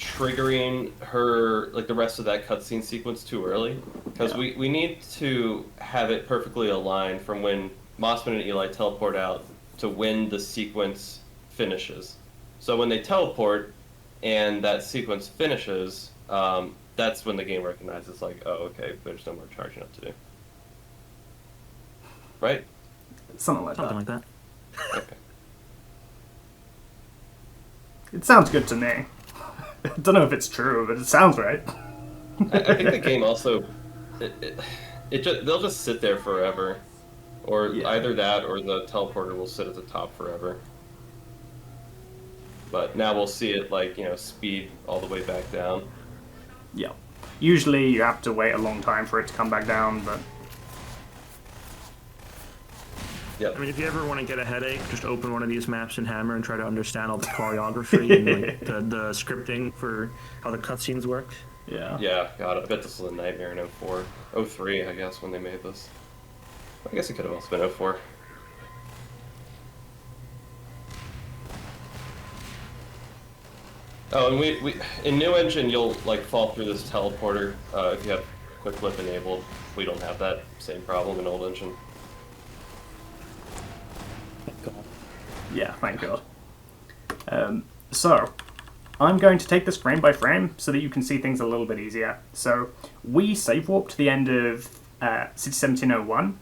triggering her, like the rest of that cutscene sequence too early. Because we need to have it perfectly aligned from when Mossman and Eli teleport out to when the sequence finishes. So when they teleport and that sequence finishes, that's when the game recognizes, like, oh, okay, there's no more charging up to do. Right? Something like Something that. like that. Okay. It sounds good to me. I don't know if it's true, but it sounds right. I think the game also, they'll just sit there forever. Or either that or the teleporter will sit at the top forever. But now we'll see it, like, you know, speed all the way back down. Yeah. Usually you have to wait a long time for it to come back down, but... Yep. I mean, if you ever want to get a headache, just open one of these maps in Hammer and try to understand all the choreography and like the scripting for how the cutscenes work. Yeah. Yeah, God, I bet this was a nightmare in 04. 03, I guess, when they made this. I guess it could have also been 04. Oh, and we in New Engine, you'll, like, fall through this teleporter if you have Quick Flip enabled. We don't have that same problem in Old Engine. Yeah, thank God. So, I'm going to take this frame by frame so that you can see things a little bit easier. So, we save warp to the end of City 1701,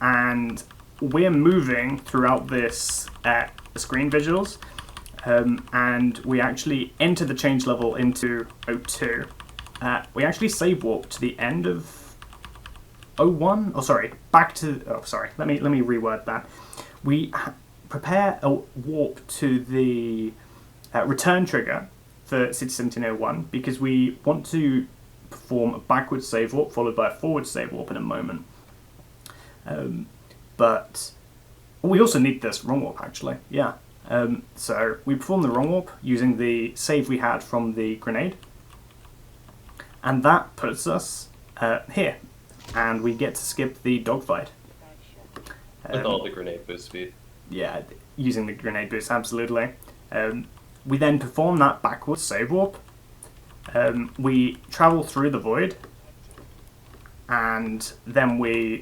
and we're moving throughout this screen visuals, and we actually enter the change level into 02. We actually save warp to the end of 01. Oh, sorry, back to. Oh, sorry. Let me reword that. We prepare a warp to the return trigger for City 1701 because we want to perform a backwards save warp followed by a forward save warp in a moment. But we also need this wrong warp, actually. Yeah. So we perform the wrong warp using the save we had from the grenade. And that puts us here. And we get to skip the dogfight. With all the grenade boost speed. Yeah, using the grenade boost, absolutely. We then perform that backwards save warp. We travel through the void. And then we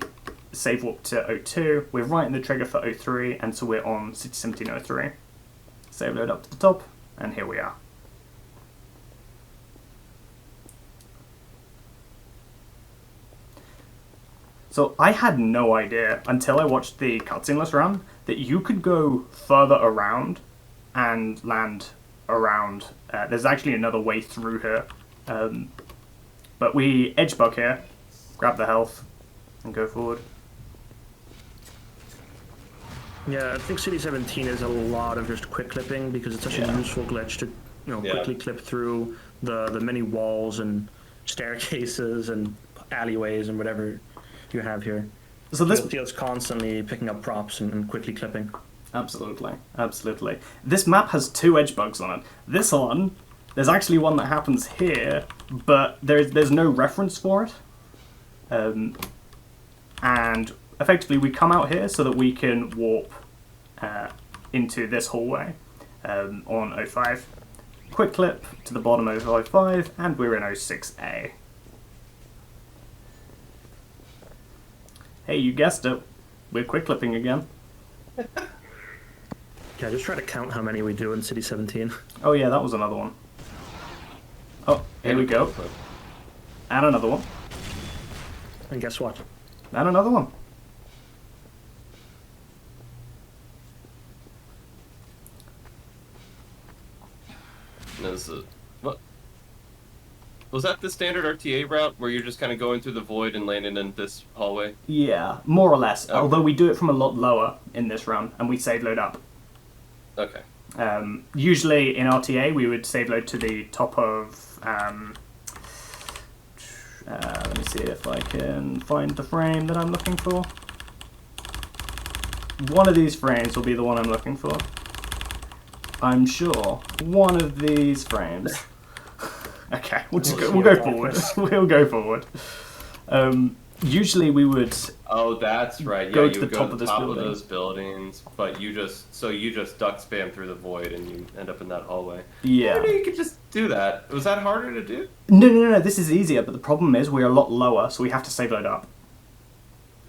save warp to 02. We're right in the trigger for 03, and so we're on City 1703. Save load up to the top, and here we are. So I had no idea until I watched the cutsceneless run that you could go further around and land around. There's actually another way through here. But we edge bug here, grab the health, and go forward. Yeah, I think City 17 is a lot of just quick clipping because it's such a useful glitch to quickly clip through the many walls and staircases and alleyways and whatever you have here. So this feels constantly picking up props and quickly clipping. Absolutely, absolutely. This map has 2 edge bugs on it. This one, there's actually one that happens here, but there's no reference for it. And effectively we come out here so that we can warp into this hallway on 05. Quick clip to the bottom of 05, and we're in 06A. Hey, you guessed it. We're quick clipping again. Yeah, just try to count how many we do in City 17. Oh yeah, that was another one. Oh, here we go. And another one. And guess what? And another one. What? Was that the standard RTA route where you're just kind of going through the void and landing in this hallway? Yeah, more or less. Okay. Although we do it from a lot lower in this run, and we save load up. Okay. Usually in RTA we would save load to the top of... let me see if I can find the frame that I'm looking for. One of these frames will be the one I'm looking for. I'm sure one of these frames. Okay, we'll go forward. We'll go forward. usually we would Oh, that's right. Yeah, Go you to would the go top to of the this top building. of those buildings, but you just duck spam through the void and you end up in that hallway. Yeah. Maybe you could just do that. Was that harder to do? No, this is easier, but the problem is we're a lot lower, so we have to save load up.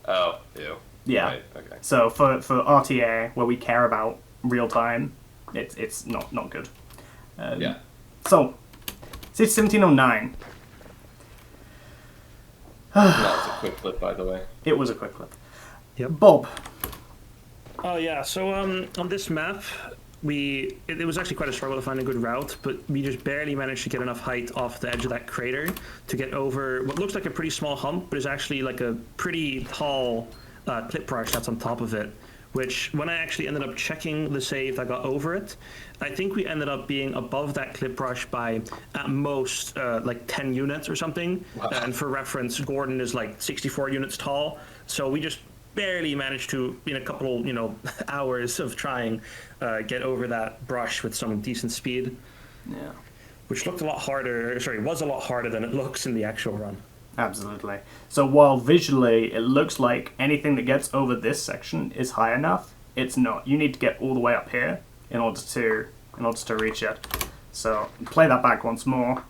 Oh, ew. Yeah. Right, okay. So for RTA, where we care about real time, it's not good. Yeah. So, City 1709. That was a quick flip, by the way. It was a quick flip. Yep. Bob. Oh yeah, so on this map, it was actually quite a struggle to find a good route, but we just barely managed to get enough height off the edge of that crater to get over what looks like a pretty small hump, but is actually like a pretty tall clip brush that's on top of it, which when I actually ended up checking the save that got over it, I think we ended up being above that clip brush by at most like 10 units or something. Wow. And for reference, Gordon is like 64 units tall, so we just barely managed to, in a couple, hours of trying, get over that brush with some decent speed, Yeah. which was a lot harder than it looks in the actual run. Absolutely. So while visually it looks like anything that gets over this section is high enough, it's not. You need to get all the way up here in order to reach it. So play that back once more.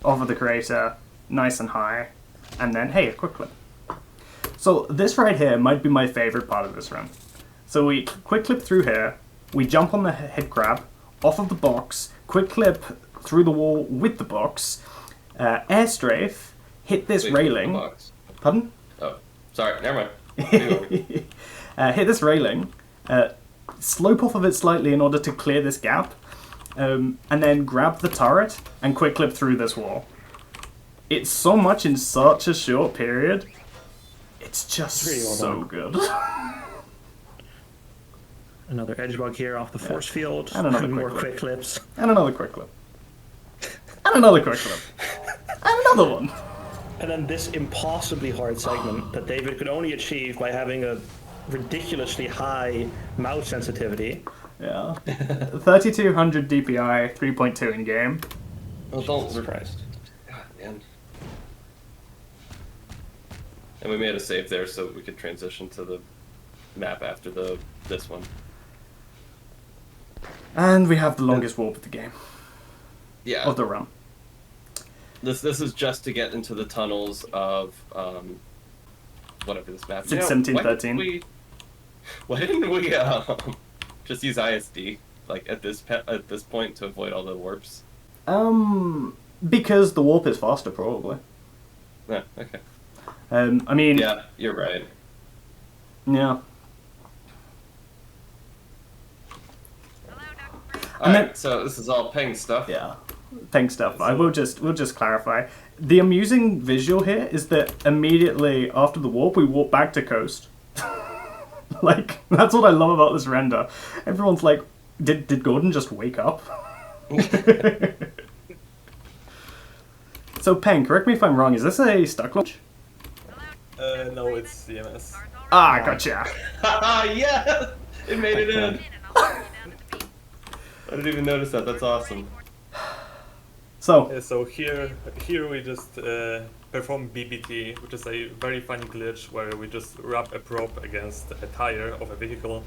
Over the crater, nice and high, and then hey, a quick clip. So this right here might be my favorite part of this run. So we quick clip through here, we jump on the head crab, off of the box, quick clip through the wall with the box, air strafe, hit this Wait, railing. box. Pardon? Oh, sorry. Never mind. Hit this railing, slope off of it slightly in order to clear this gap, and then grab the turret and quick clip through this wall. It's so much in such a short period. It's just It's really well so done. good. Another edge bug here off the force field, And another more quick quick clips. And another quick clip. And another quick clip. And another one. And then this impossibly hard segment that David could only achieve by having a ridiculously high mouse sensitivity. Yeah. 3200 DPI, 3.2 in game. Oh, don't Jesus Christ. God, man. And we made a save there so we could transition to the map after this one. And we have the longest warp of the game. Yeah. Of the run. This is just to get into the tunnels of whatever this map is. It's 1713. Why didn't we just use ISD like at this point to avoid all the warps? Because the warp is faster, probably. Yeah, okay. I mean, Yeah, you're right. yeah. And Alright, then- so this is all Peng stuff. Yeah, thanks stuff. We'll just clarify. The amusing visual here is that immediately after the warp, we warp back to coast. Like, that's what I love about this render. Everyone's like, did Gordon just wake up? So, Peng, correct me if I'm wrong, is this a stuck launch? No, it's CMS. Ah, gotcha. Haha, yeah! It made it in! I didn't even notice that, that's awesome. So, So here we just perform BBT, which is a very funny glitch where we just rub a probe against a tire of a vehicle,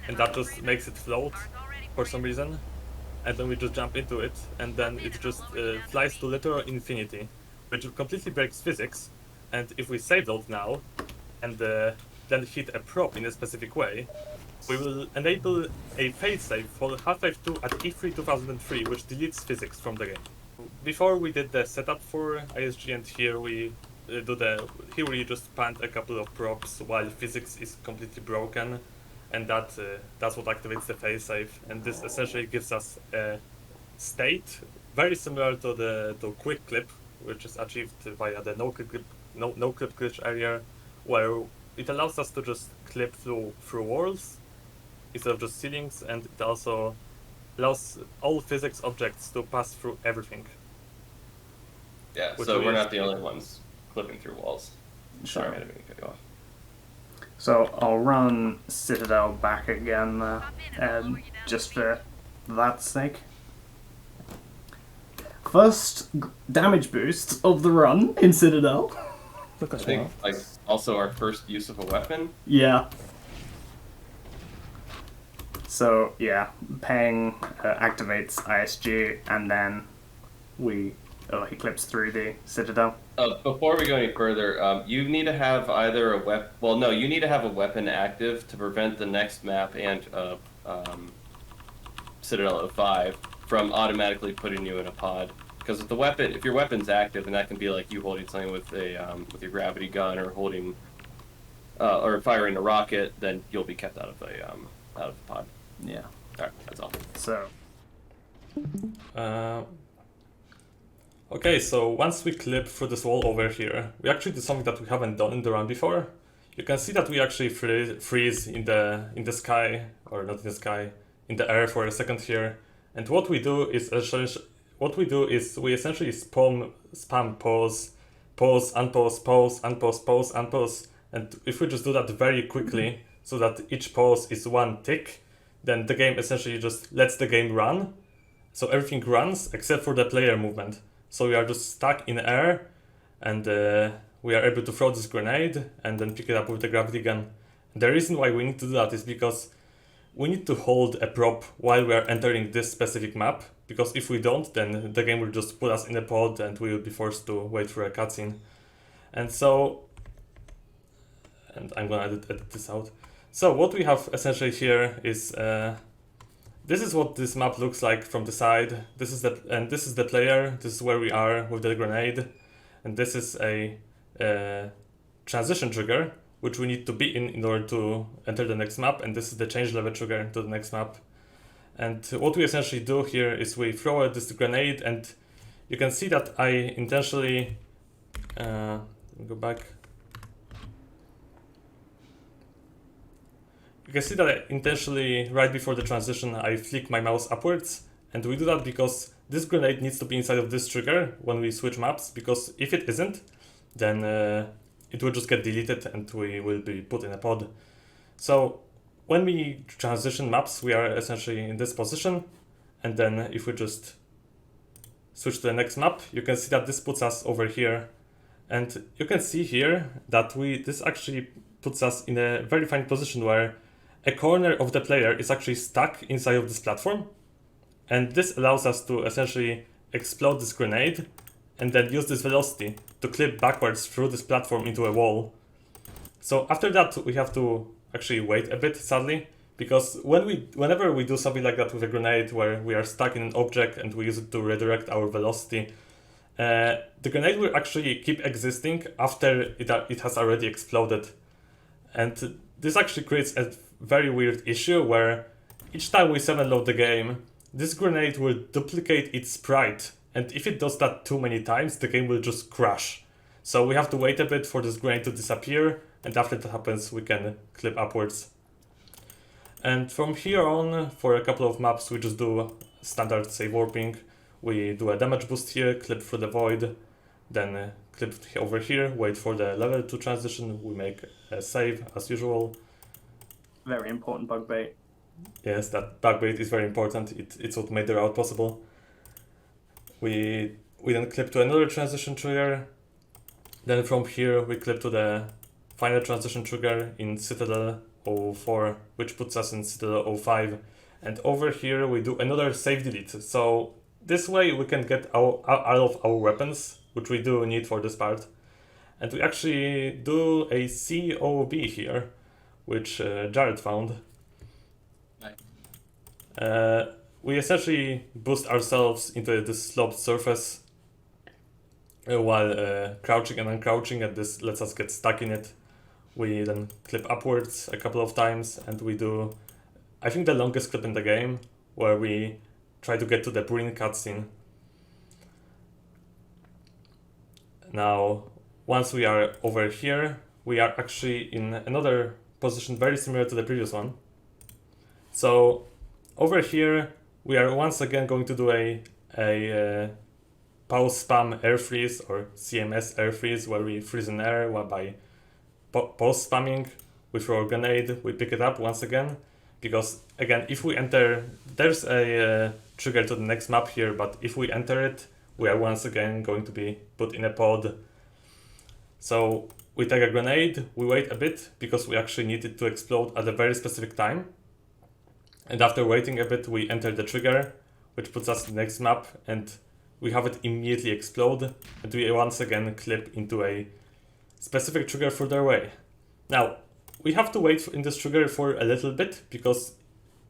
and that just makes it float for some reason. And then we just jump into it, and then it just flies to literal infinity, which completely breaks physics. And if we save those now, and then hit a probe in a specific way, we will enable a failsafe for Half-Life 2 at E3 2003, which deletes physics from the game. Before we did the setup for ISG, and here we just plant a couple of probes while physics is completely broken, and that's what activates the failsafe. And this essentially gives us a state very similar to the quick clip, which is achieved via the no clip glitch area, where it allows us to just clip through walls instead of just ceilings, and it also allows all physics objects to pass through everything. Yeah, Which so we're is- not the only ones clipping through walls. Sorry, I sure. didn't mean to cut you off. So I'll run Citadel back again, just for that sake. First damage boost of the run in Citadel. Took I us a think while. like also our first use of a weapon. Yeah. So yeah, peng activates ISG, and then he clips through the citadel. Before we go any further, you need to have either a weapon. Well, no, you need to have a weapon active to prevent the next map and Citadel 05 from automatically putting you in a pod. Because if your weapon's active, and that can be like you holding something with your gravity gun or holding or firing a rocket, then you'll be kept out of the pod. Yeah. All right, that's all. So Okay, so once we clip through this wall over here, we actually do something that we haven't done in the run before. You can see that we actually freeze in the sky, or not in the sky, in the air for a second here. And what we do is we essentially spam pause, unpause, pause, unpause, pause, unpause. And if we just do that very quickly, so that each pause is one tick, then the game essentially just lets the game run. So everything runs except for the player movement. So we are just stuck in air, and we are able to throw this grenade and then pick it up with the gravity gun. The reason why we need to do that is because we need to hold a prop while we are entering this specific map, because if we don't, then the game will just put us in a pod and we will be forced to wait for a cutscene. And I'm gonna edit this out. So what we have essentially here is this is what this map looks like from the side. This is the player. This is where we are with the grenade, and this is a transition trigger which we need to be in order to enter the next map, and this is the change level trigger to the next map. And what we essentially do here is we throw this grenade, and you can see that I intentionally go back. You can see that I intentionally, right before the transition, I flick my mouse upwards, and we do that because this grenade needs to be inside of this trigger when we switch maps, because if it isn't, then it will just get deleted and we will be put in a pod. So when we transition maps, we are essentially in this position, and then if we just switch to the next map, you can see that this puts us over here. And you can see here that this actually puts us in a very fine position where a corner of the player is actually stuck inside of this platform, and this allows us to essentially explode this grenade and then use this velocity to clip backwards through this platform into a wall. So after that, we have to actually wait a bit, sadly, because whenever we do something like that with a grenade where we are stuck in an object and we use it to redirect our velocity, the grenade will actually keep existing after it has already exploded. And this actually creates a very weird issue where each time we 7-load the game, this grenade will duplicate its sprite, and if it does that too many times, the game will just crash. So we have to wait a bit for this grenade to disappear, and after that happens, we can clip upwards. And from here on, for a couple of maps, we just do standard save warping. We do a damage boost here, clip through the void, then clip over here, wait for the level 2 transition, we make a save as usual. very important bug bait. Yes, that bug bait is very important. It's what made the route possible. We then clip to another transition trigger. Then from here we clip to the final transition trigger in Citadel 04, which puts us in Citadel 05. And over here we do another save delete. So this way we can get out of our weapons, which we do need for this part. And we actually do a COB here, which Jared found. We essentially boost ourselves into this sloped surface while crouching and uncrouching, and this lets us get stuck in it. We then clip upwards a couple of times, and we do, I think, the longest clip in the game, where we try to get to the Breen cutscene. Now, once we are over here, we are actually in another position very similar to the previous one. So over here, we are once again going to do a pause spam air freeze, or CMS air freeze, where we freeze in air by pause spamming. We throw a grenade, we pick it up once again, because again, if we enter, there's a trigger to the next map here, but if we enter it, we are once again going to be put in a pod. So we take a grenade, we wait a bit because we actually need it to explode at a very specific time. And after waiting a bit, we enter the trigger, which puts us in the next map, and we have it immediately explode, and we once again clip into a specific trigger further away. Now, we have to wait in this trigger for a little bit, because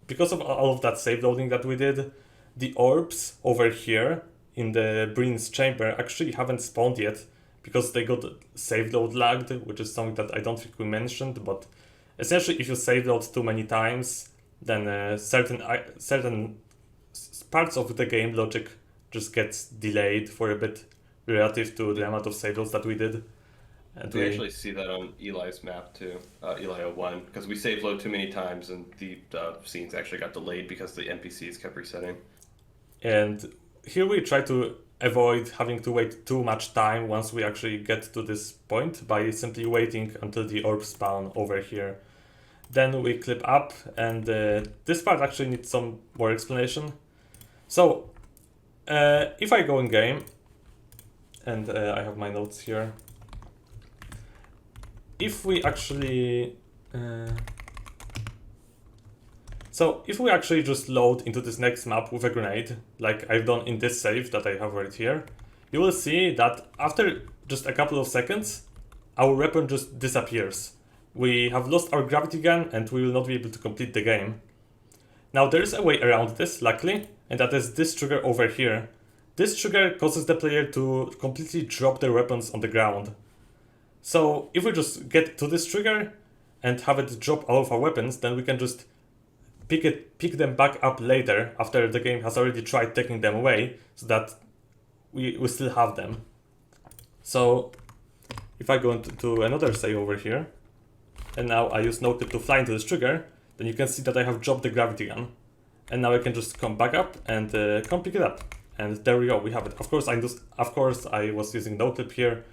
of all of that save loading that we did, the orbs over here in the Breen's chamber actually haven't spawned yet, because they got save load lagged, which is something that I don't think we mentioned, but essentially if you save load too many times, then certain parts of the game logic just gets delayed for a bit relative to the amount of save loads that we did. And we actually see that on Eli's map too, Eli 01, because we save load too many times and the scenes actually got delayed because the NPCs kept resetting. And here we try to avoid having to wait too much time once we actually get to this point by simply waiting until the orbs spawn over here. Then we clip up, and this part actually needs some more explanation. So, if I go in game, and I have my notes here, if we actually just load into this next map with a grenade, like I've done in this save that I have right here, you will see that after just a couple of seconds, our weapon just disappears. We have lost our gravity gun and we will not be able to complete the game. Now there is a way around this, luckily, and that is this trigger over here. This trigger causes the player to completely drop their weapons on the ground. So if we just get to this trigger and have it drop all of our weapons, then we can just pick them back up later after the game has already tried taking them away, so that we still have them. So if I go into another save over here, and now I use no-clip to fly into this trigger, then you can see that I have dropped the gravity gun. And now I can just come back up and come pick it up. And there we go, we have it. Of course I was using no-clip here.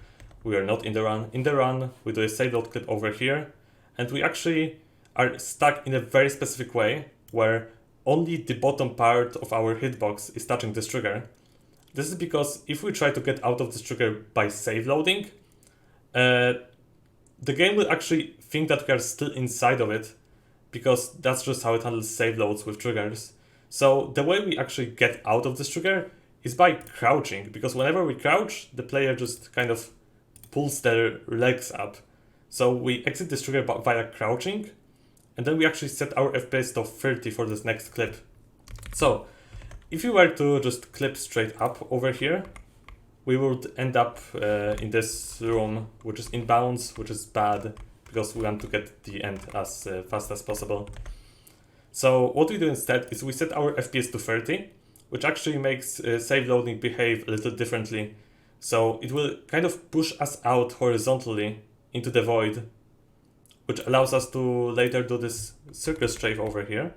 We are not in the run. In the run, we do a save load clip over here, and we actually are stuck in a very specific way, where only the bottom part of our hitbox is touching this trigger. This is because if we try to get out of this trigger by save loading, the game will actually think that we are still inside of it, because that's just how it handles save loads with triggers. So the way we actually get out of this trigger is by crouching, because whenever we crouch, the player just kind of pulls their legs up. So we exit this trigger via crouching, and then we actually set our FPS to 30 for this next clip. So if you were to just clip straight up over here, we would end up in this room, which is inbounds, which is bad, because we want to get the end as fast as possible. So what we do instead is we set our FPS to 30, which actually makes save loading behave a little differently. So it will kind of push us out horizontally into the void, which allows us to later do this circle strafe over here.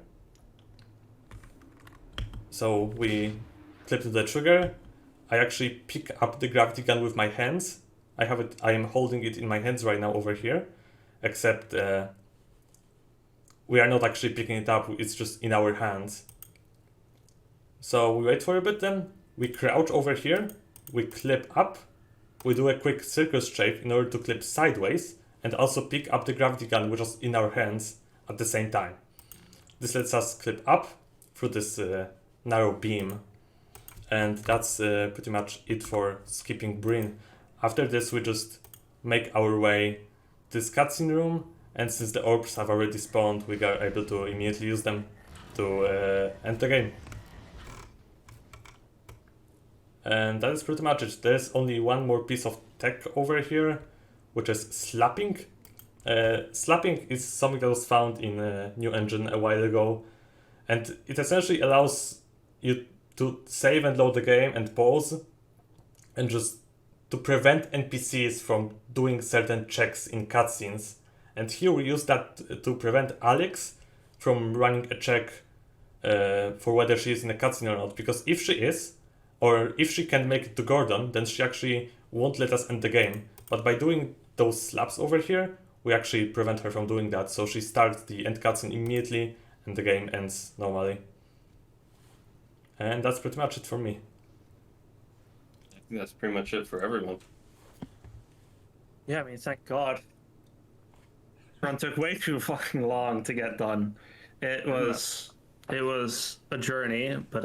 So we clip to the trigger. I actually pick up the gravity gun with my hands. I am holding it in my hands right now over here, except we are not actually picking it up, it's just in our hands. So we wait for a bit, then we crouch over here, we clip up, we do a quick circle strafe in order to clip sideways, and also pick up the gravity gun which is in our hands at the same time. This lets us clip up through this narrow beam. And that's pretty much it for skipping Breen. After this, we just make our way to this cutscene room, and since the orbs have already spawned, we are able to immediately use them to end the game. And that is pretty much it. There's only one more piece of tech over here, which is slapping. Slapping is something that was found in a new engine a while ago, and it essentially allows you to save and load the game and pause, and just to prevent NPCs from doing certain checks in cutscenes. And here we use that to prevent Alex from running a check for whether she is in a cutscene or not, because if she is, or if she can make it to Gordon, then she actually won't let us end the game. But by doing those slaps over here, we actually prevent her from doing that, so she starts the end cutscene immediately and the game ends normally. And that's pretty much it for me. I think that's pretty much it for everyone. Yeah, I mean, thank God. Run took way too fucking long to get done. It was a journey, but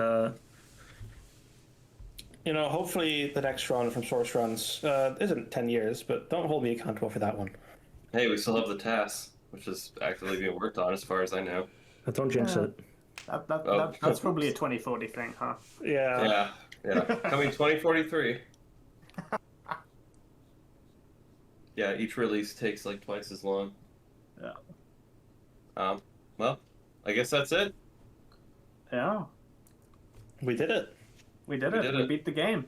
hopefully the next run from SourceRuns isn't 10 years, but don't hold me accountable for that one. Hey, we still have the task, which is actively being worked on, as far as I know. But don't jinx Yeah. it. That's probably a 2040 thing, huh? Yeah. Yeah. Coming 2043. Yeah, each release takes like twice as long. Yeah. Well, I guess that's it. Yeah. We did it. We did We it. did We it. beat the game.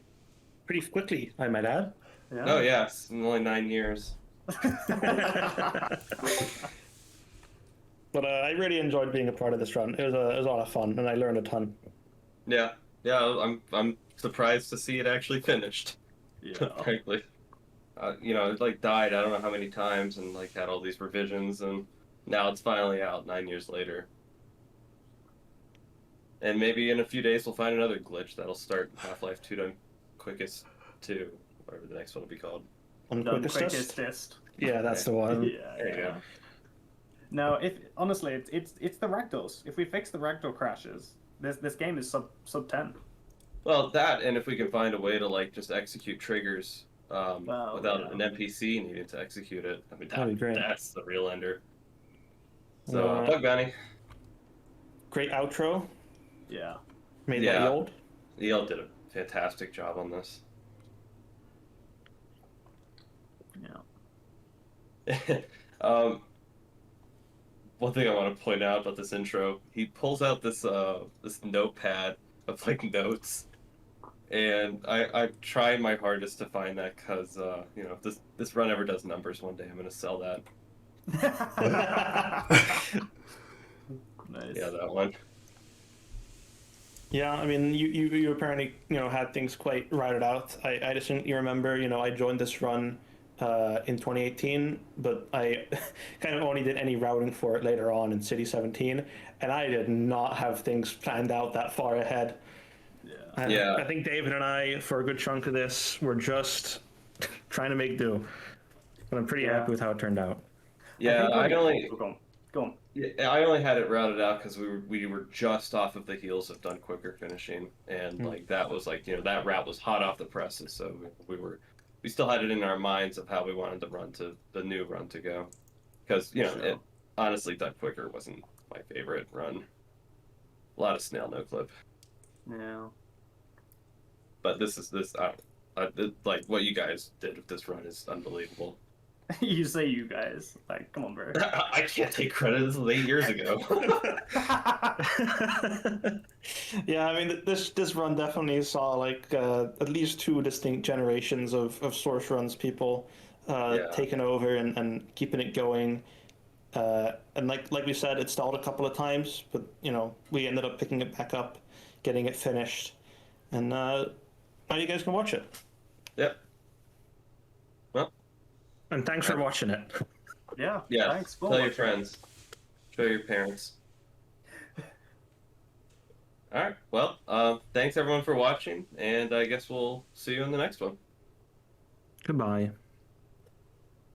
Pretty quickly, I might add. Yeah. Oh, yeah, it's been only 9 years. But I really enjoyed being a part of this run. It was a lot of fun, and I learned a ton. Yeah, I'm surprised to see it actually finished. Yeah. Frankly, it like died I don't know how many times and like had all these revisions and now it's finally out 9 years later. And maybe in a few days we'll find another glitch that'll start Half-Life 2 done quickest 2, whatever the next one will be called. On Done quickest. quickest. Yeah, that's the one. Yeah. There you go. No, if honestly, it's the ragdolls. If we fix the ragdoll crashes, this game is sub 10. Well, that, and if we can find a way to like just execute triggers Well, without yeah. an NPC needing to execute it, I mean That'd be great. that's the real ender. So, Uh, Bug Bounty. Great outro. Yeah. Made Yeah. that old. EL did a fantastic job on this. Yeah. One thing I want to point out about this intro, he pulls out this notepad of like notes, and I tried my hardest to find that because if this run ever does numbers one day, I'm gonna sell that. Nice. Yeah, that one. Yeah, I mean, you apparently had things quite routed out. I distinctly remember, I joined this run in 2018, but I kind of only did any routing for it later on in City 17, and I did not have things planned out that far ahead. Yeah. Yeah. I think David and I, for a good chunk of this, were just trying to make do. But I'm pretty Yeah. happy with how it turned out. Yeah, I I only Go on. yeah, I only had it routed out because we were just off of the heels of Done Quicker finishing, and like that was like that route was hot off the presses, so we still had it in our minds of how we wanted the new run to go, because Sure. honestly Done Quicker wasn't my favorite run. A lot of snail no clip, Yeah. but like what you guys did with this run is unbelievable. You say you guys. Like, come on, bro. I can't take credit. This was 8 years ago. Yeah, I mean, this run definitely saw like at least 2 distinct generations of Source Runs people taking over and keeping it going. And like we said, it stalled a couple of times, but we ended up picking it back up, getting it finished, and now you guys can watch it. Yep. Well, And thanks for watching it. Yeah. yeah. Thanks. Tell your friends. Show your parents. All right. Well, thanks everyone for watching, and I guess we'll see you in the next one. Goodbye.